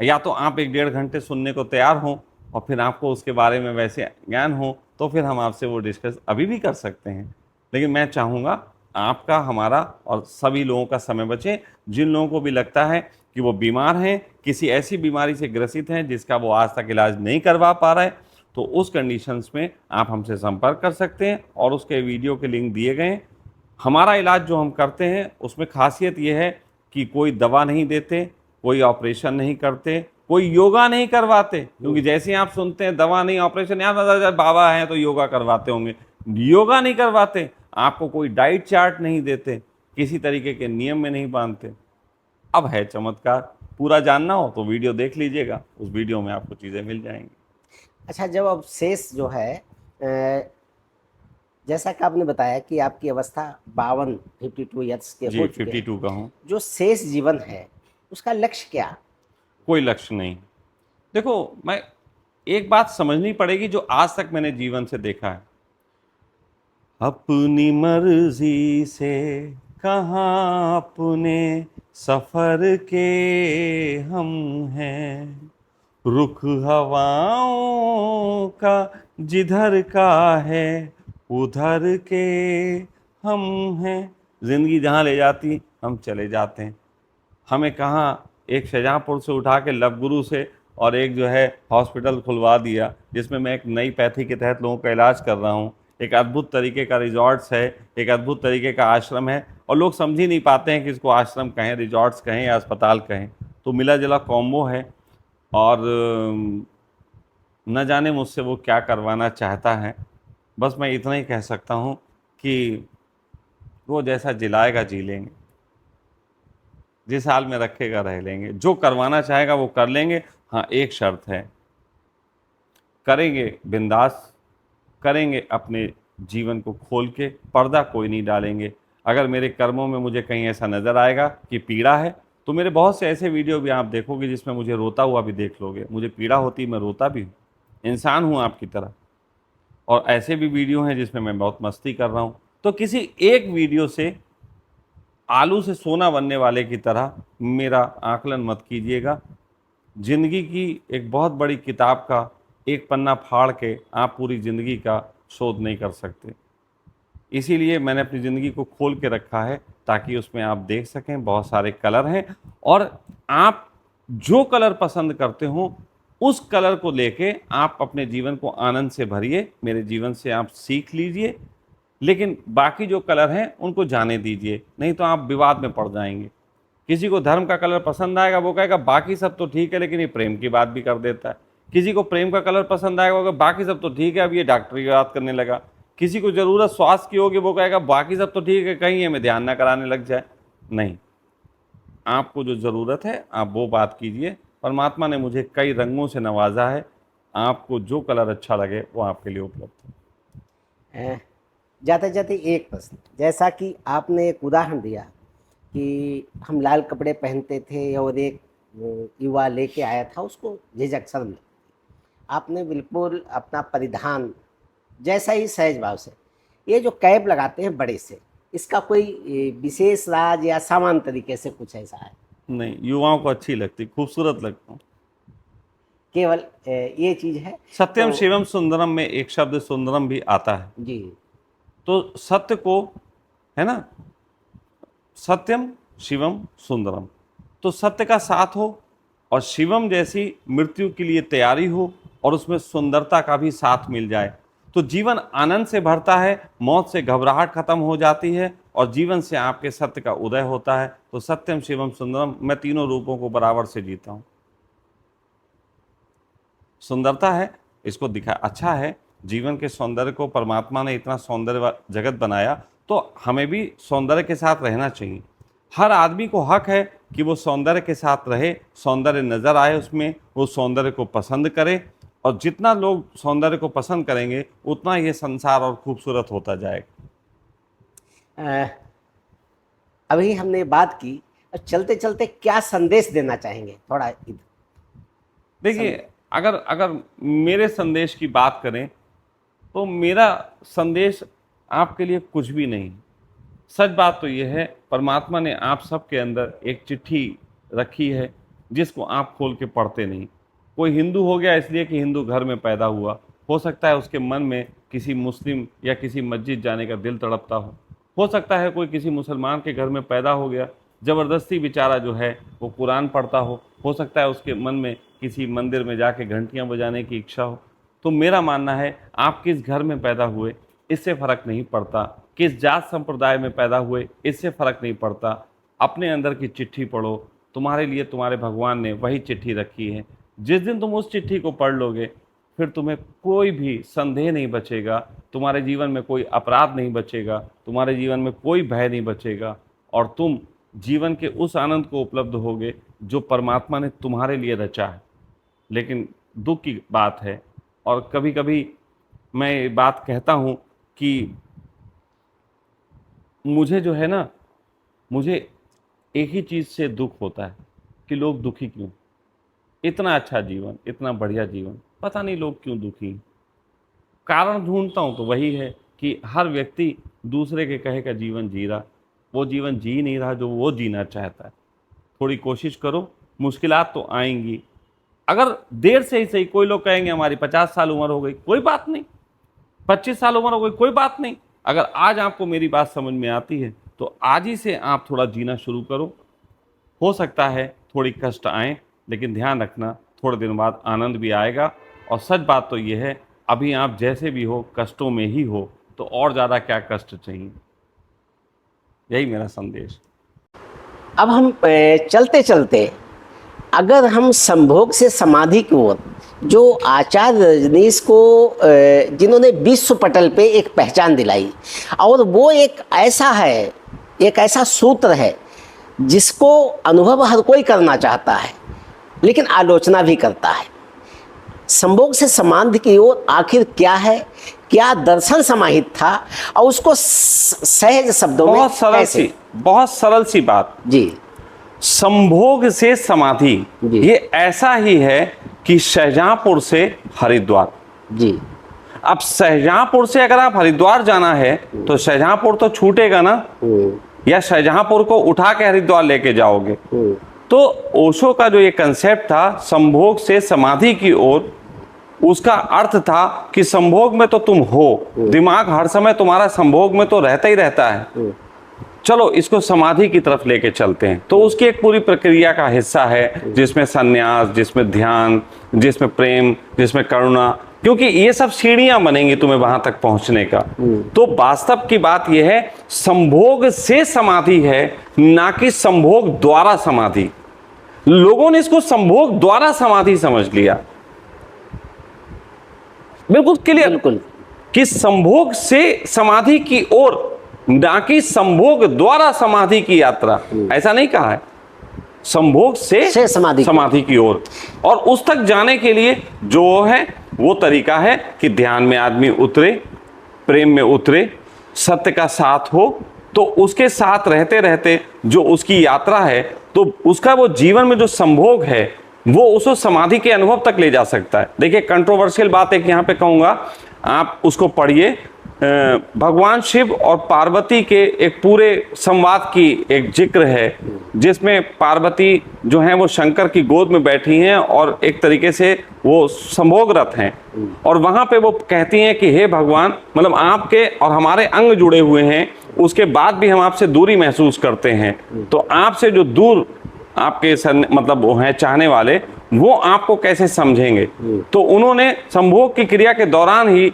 या तो आप 1-1.5 घंटे सुनने को तैयार हों और फिर आपको उसके बारे में वैसे ज्ञान हो, तो फिर हम आपसे वो डिस्कस अभी भी कर सकते हैं। लेकिन मैं चाहूँगा आपका, हमारा और सभी लोगों का समय बचे। जिन लोगों को भी लगता है कि वो बीमार हैं, किसी ऐसी बीमारी से ग्रसित हैं जिसका वो आज तक इलाज नहीं करवा पा रहे, तो उस कंडीशंस में आप हमसे संपर्क कर सकते हैं और उसके वीडियो के लिंक दिए गए हैं। हमारा इलाज जो हम करते हैं उसमें खासियत ये है कि कोई दवा नहीं देते, कोई ऑपरेशन नहीं करते, कोई योगा नहीं करवाते, क्योंकि जैसे ही आप सुनते हैं दवा नहीं ऑपरेशन, यहाँ बाबा हैं तो योगा करवाते होंगे। योगा नहीं करवाते, आपको कोई डाइट चार्ट नहीं देते, किसी तरीके के नियम में नहीं बांधते। अब है चमत्कार, पूरा जानना हो तो वीडियो देख लीजिएगा, उस वीडियो में आपको चीज़ें मिल जाएंगी। अच्छा, जब अब शेष जो है जैसा कि आपने बताया कि आपकी अवस्था 52 ईयर्स के जी हो चुके हैं, 52 का हूँ। जो शेष जीवन है उसका लक्ष्य क्या? कोई लक्ष्य नहीं। देखो, मैं एक बात समझनी पड़ेगी जो आज तक मैंने जीवन से देखा है। अपनी मर्जी से कहाँ अपने सफर के हम हैं, रुख हवाओं का जिधर का है उधर के हम हैं। जिंदगी जहाँ ले जाती हम चले जाते हैं। हमें कहाँ एक शाहजहाँपुर से उठा के लवगुरु से और एक जो है हॉस्पिटल खुलवा दिया, जिसमें मैं एक नई पैथी के तहत लोगों का इलाज कर रहा हूँ। एक अद्भुत तरीके का रिजॉर्ट्स है, एक अद्भुत तरीके का आश्रम है, और लोग समझ ही नहीं पाते हैं कि इसको आश्रम कहें, रिजॉर्ट्स कहें या अस्पताल कहें। तो मिला जुला कॉम्बो है, और न जाने मुझसे वो क्या करवाना चाहता है। बस मैं इतना ही कह सकता हूँ कि वो जैसा जिलाएगा जी लेंगे, जिस हाल में रखेगा रह लेंगे, जो करवाना चाहेगा वो कर लेंगे। हाँ, एक शर्त है, करेंगे बिंदास, करेंगे अपने जीवन को खोल के, पर्दा कोई नहीं डालेंगे। अगर मेरे कर्मों में मुझे कहीं ऐसा नज़र आएगा कि पीड़ा है, तो मेरे बहुत से ऐसे वीडियो भी आप देखोगे जिसमें मुझे रोता हुआ भी देख लोगे। मुझे पीड़ा होती, मैं रोता भी हूँ, इंसान हूँ आपकी तरह। और ऐसे भी वीडियो हैं जिसमें मैं बहुत मस्ती कर रहा हूँ। तो किसी एक वीडियो से आलू से सोना बनने वाले की तरह मेरा आकलन मत कीजिएगा। जिंदगी की एक बहुत बड़ी किताब का एक पन्ना फाड़ के आप पूरी ज़िंदगी का शोध नहीं कर सकते। इसीलिए मैंने अपनी ज़िंदगी को खोल के रखा है, ताकि उसमें आप देख सकें। बहुत सारे कलर हैं, और आप जो कलर पसंद करते हो उस कलर को लेके आप अपने जीवन को आनंद से भरिए। मेरे जीवन से आप सीख लीजिए, लेकिन बाकी जो कलर हैं उनको जाने दीजिए, नहीं तो आप विवाद में पड़ जाएंगे। किसी को धर्म का कलर पसंद आएगा, वो कहेगा बाकी सब तो ठीक है, लेकिन ये प्रेम की बात भी कर देता है। किसी को प्रेम का कलर पसंद आएगा, वो कहेगा बाकी सब तो ठीक है, अब ये डॉक्टरी की बात करने लगा। किसी को ज़रूरत स्वास्थ्य की होगी, वो कहेगा बाकी सब तो ठीक है, कहीं हमें ध्यान ना कराने लग जाए। नहीं, आपको जो ज़रूरत है आप वो बात कीजिए। परमात्मा ने मुझे कई रंगों से नवाजा है, आपको जो कलर अच्छा लगे वो आपके लिए उपलब्ध है। जाते जाते एक प्रश्न, जैसा कि आपने एक उदाहरण दिया कि हम लाल कपड़े पहनते थे और एक युवा लेके आया था, उसको झिझक शर्म लगती। आपने बिल्कुल अपना परिधान जैसा ही सहज भाव से, ये जो कैप लगाते हैं बड़े से, इसका कोई विशेष राज या सामान्य तरीके से कुछ ऐसा है? नहीं, युवाओं को अच्छी लगती, खूबसूरत लगता हूँ। केवल ये चीज़ है। सत्यम तो शिवम सुंदरम में एक शब्द सुंदरम भी आता है। जी, तो सत्य को, है ना, सत्यम शिवम सुंदरम, तो सत्य का साथ हो, और शिवम जैसी मृत्यु के लिए तैयारी हो, और उसमें सुंदरता का भी साथ मिल जाए, तो जीवन आनंद से भरता है, मौत से घबराहट खत्म हो जाती है, और जीवन से आपके सत्य का उदय होता है। तो सत्यम शिवम सुंदरम, मैं तीनों रूपों को बराबर से जीता हूँ। सुंदरता है, इसको दिखा अच्छा है। जीवन के सौंदर्य को परमात्मा ने इतना सौंदर्य जगत बनाया, तो हमें भी सौंदर्य के साथ रहना चाहिए। हर आदमी को हक है कि वो सौंदर्य के साथ रहे, सौंदर्य नज़र आए उसमें, वो सौंदर्य को पसंद करे, और जितना लोग सौंदर्य को पसंद करेंगे उतना ये संसार और खूबसूरत होता जाएगा। अभी हमने बात की, अब चलते चलते क्या संदेश देना चाहेंगे? थोड़ा देखिए, अगर मेरे संदेश की बात करें तो मेरा संदेश आपके लिए कुछ भी नहीं। सच बात तो यह है, परमात्मा ने आप सबके अंदर एक चिट्ठी रखी है जिसको आप खोल के पढ़ते नहीं। कोई हिंदू हो गया इसलिए कि हिंदू घर में पैदा हुआ, हो सकता है उसके मन में किसी मुस्लिम या किसी मस्जिद जाने का दिल तड़पता हो सकता है कोई किसी मुसलमान के घर में पैदा हो गया, ज़बरदस्ती बेचारा जो है वो कुरान पढ़ता हो सकता है उसके मन में किसी मंदिर में जाके घंटियां बजाने की इच्छा हो। तो मेरा मानना है, आप किस घर में पैदा हुए इससे फ़र्क नहीं पड़ता, किस जात संप्रदाय में पैदा हुए इससे फ़र्क नहीं पड़ता। अपने अंदर की चिट्ठी पढ़ो, तुम्हारे लिए तुम्हारे भगवान ने वही चिट्ठी रखी है। जिस दिन तुम उस चिट्ठी को पढ़ लोगे, फिर तुम्हें कोई भी संदेह नहीं बचेगा, तुम्हारे जीवन में कोई अपराध नहीं बचेगा, तुम्हारे जीवन में कोई भय नहीं बचेगा, और तुम जीवन के उस आनंद को उपलब्ध होगे जो परमात्मा ने तुम्हारे लिए रचा है। लेकिन दुख की बात है, और कभी कभी मैं ये बात कहता हूँ कि मुझे जो है ना, मुझे एक ही चीज़ से दुख होता है कि लोग दुखी क्यों। इतना अच्छा जीवन, इतना बढ़िया जीवन, पता नहीं लोग क्यों दुखी हैं। कारण ढूंढता हूँ तो वही है कि हर व्यक्ति दूसरे के कहे का जीवन जी रहा, वो जीवन जी नहीं रहा जो वो जीना चाहता है। थोड़ी कोशिश करो, मुश्किलात तो आएंगी। अगर देर से ही सही, कोई लोग कहेंगे हमारी 50 साल उम्र हो गई, कोई बात नहीं, 25 साल उम्र हो गई, कोई बात नहीं। अगर आज आपको मेरी बात समझ में आती है तो आज ही से आप थोड़ा जीना शुरू करो। हो सकता है थोड़ी कष्ट आए, लेकिन ध्यान रखना थोड़े दिन बाद आनंद भी आएगा। और सच बात तो ये है, अभी आप जैसे भी हो कष्टों में ही हो, तो और ज़्यादा क्या कष्ट चाहिए। यही मेरा संदेश। अब हम चलते चलते अगर हम संभोग से समाधि की ओर, जो आचार्य रजनीश को जिन्होंने विश्व पटल पे एक पहचान दिलाई, और वो एक ऐसा है, एक ऐसा सूत्र है जिसको अनुभव हर कोई करना चाहता है, लेकिन आलोचना भी करता है। संभोग से समाधि की ओर आखिर क्या है, क्या दर्शन समाहित था, और उसको सहज शब्दों में बहुत सरल सी बात जी। संभोग से समाधि ये ऐसा ही है कि शाहजहांपुर से हरिद्वार जी। अब शाहजहांपुर से अगर आप हरिद्वार जाना है तो शाहजहांपुर तो छूटेगा ना, या शाहजहांपुर को उठा के हरिद्वार लेके जाओगे। तो ओशो का जो ये कंसेप्ट था संभोग से समाधि की ओर, उसका अर्थ था कि संभोग में तो तुम हो, दिमाग हर समय तुम्हारा संभोग में तो रहता ही रहता है, चलो इसको समाधि की तरफ लेके चलते हैं। तो उसकी एक पूरी प्रक्रिया का हिस्सा है, जिसमें संन्यास, जिसमें ध्यान, जिसमें प्रेम, जिसमें करुणा, क्योंकि ये सब सीढ़ियां बनेंगी तुम्हें वहां तक पहुंचने का। तो वास्तव की बात यह है, संभोग से समाधि है, ना कि संभोग द्वारा समाधि। लोगों ने इसको संभोग द्वारा समाधि समझ लिया। बिल्कुल क्लियर, बिल्कुल, कि संभोग से समाधि की ओर, ना कि संभोग द्वारा समाधि की यात्रा। ऐसा नहीं कहा है, संभोग से समाधि की ओर। और उस तक जाने के लिए जो है वो तरीका है कि ध्यान में आदमी उतरे, प्रेम में उतरे, सत्य का साथ हो, तो उसके साथ रहते रहते जो उसकी यात्रा है, तो उसका वो जीवन में जो संभोग है वो उसको समाधि के अनुभव तक ले जा सकता है। देखिए, कंट्रोवर्शियल बात एक यहाँ पे कहूँगा, आप उसको पढ़िए। भगवान शिव और पार्वती के एक पूरे संवाद की एक जिक्र है, जिसमें पार्वती जो है वो शंकर की गोद में बैठी हैं और एक तरीके से वो संभोगरत हैं। और वहाँ पे वो कहती हैं कि हे भगवान, मतलब आपके और हमारे अंग जुड़े हुए हैं, उसके बाद भी हम आपसे दूरी महसूस करते हैं, तो आपसे जो दूर आपके मतलब वो हैं चाहने वाले, वो आपको कैसे समझेंगे। तो उन्होंने संभोग की क्रिया के दौरान ही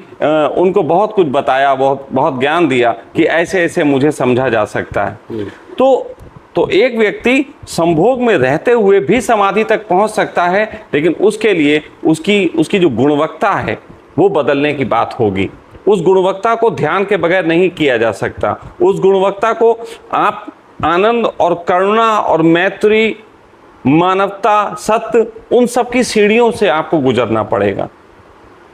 उनको बहुत कुछ बताया, बहुत ज्ञान दिया कि ऐसे ऐसे मुझे समझा जा सकता है। तो एक व्यक्ति संभोग में रहते हुए भी समाधि तक पहुंच सकता है, लेकिन उसके लिए उसकी जो गुणवत्ता है वो बदलने की बात होगी। उस गुणवत्ता को ध्यान के बगैर नहीं किया जा सकता। उस गुणवत्ता को आप आनंद और करुणा और मैत्री, मानवता, सत्य, उन सब की सीढ़ियों से आपको गुजरना पड़ेगा।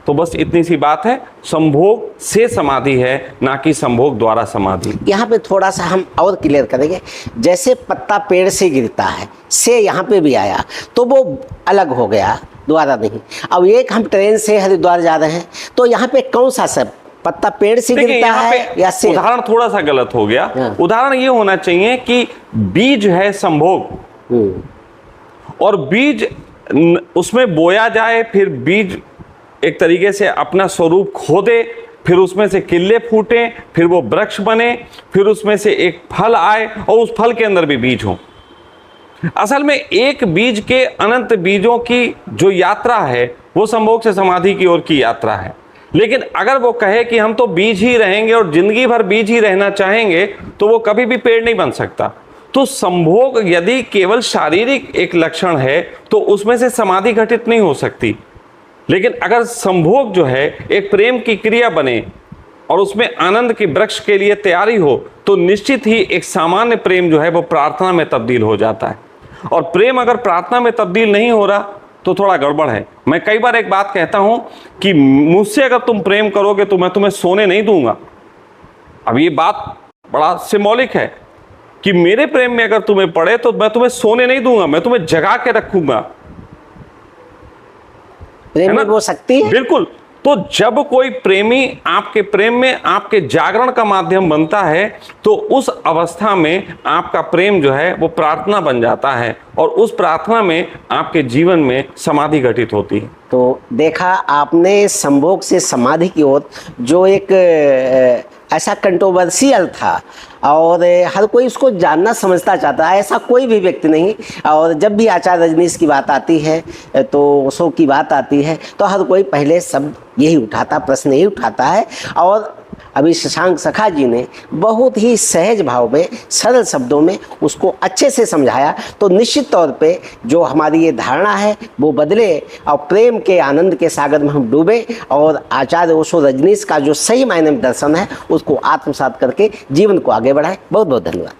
तो बस इतनी सी बात है, संभोग से समाधि है, ना कि संभोग द्वारा समाधि। यहाँ पे थोड़ा सा हम और क्लियर करेंगे। जैसे पत्ता पेड़ से गिरता है, से यहाँ पे भी आया, तो वो अलग हो गया, द्वारा नहीं। अब एक हम ट्रेन से हरिद्वार जा रहे हैं, तो यहाँ पे कौन सा सब पत्ता पेड़ से गिरता है या से? उदाहरण थोड़ा सा गलत हो गया। उदाहरण ये होना चाहिए कि बीज है संभोग, और बीज उसमें बोया जाए, फिर बीज एक तरीके से अपना स्वरूप खो दे, फिर उसमें से किल्ले फूटे, फिर वो वृक्ष बने, फिर उसमें से एक फल आए और उस फल के अंदर भी बीज हो। असल में एक बीज के अनंत बीजों की जो यात्रा है वो संभोग से समाधि की ओर की यात्रा है। लेकिन अगर वो कहे कि हम तो बीज ही रहेंगे और जिंदगी भर बीज ही रहना चाहेंगे, तो वो कभी भी पेड़ नहीं बन सकता। तो संभोग यदि केवल शारीरिक एक लक्षण है तो उसमें से समाधि घटित नहीं हो सकती। लेकिन अगर संभोग जो है एक प्रेम की क्रिया बने और उसमें आनंद के वृक्ष के लिए तैयारी हो तो निश्चित ही एक सामान्य प्रेम जो है वो प्रार्थना में तब्दील हो जाता है। और प्रेम अगर प्रार्थना में तब्दील नहीं हो रहा तो थोड़ा गड़बड़ है। मैं कई बार एक बात कहता हूं कि मुझसे अगर तुम प्रेम करोगे तो मैं तुम्हें सोने नहीं दूंगा। अब ये बात बड़ा सिंबॉलिक है कि मेरे प्रेम में अगर तुम्हें पड़े तो मैं तुम्हें सोने नहीं दूंगा, मैं तुम्हें जगा के रखूंगा। प्रेम में वो शक्ति है। बिल्कुल। तो जब कोई प्रेमी आपके प्रेम में आपके जागरण का माध्यम बनता है तो उस अवस्था में आपका प्रेम जो है वो प्रार्थना बन जाता है और उस प्रार्थना में आपके जीवन में समाधि घटित होती है। तो देखा आपने संभोग से समाधि की ओर, जो एक ऐसा कंट्रोवर्शियल था और हर कोई उसको जानना समझता चाहता है, ऐसा कोई भी व्यक्ति नहीं। और जब भी आचार्य रजनीश की बात आती है तो ओशो की बात आती है तो हर कोई पहले शब्द यही उठाता, प्रश्न यही उठाता है। और अभी शशांक सखा जी ने बहुत ही सहज भाव में सरल शब्दों में उसको अच्छे से समझाया। तो निश्चित तौर पे जो हमारी ये धारणा है वो बदले और प्रेम के आनंद के सागर में हम डूबे और आचार्य ओशो रजनीश का जो सही मायने में दर्शन है उसको आत्मसात करके जीवन को आगे बढ़ाएं। बहुत बहुत धन्यवाद।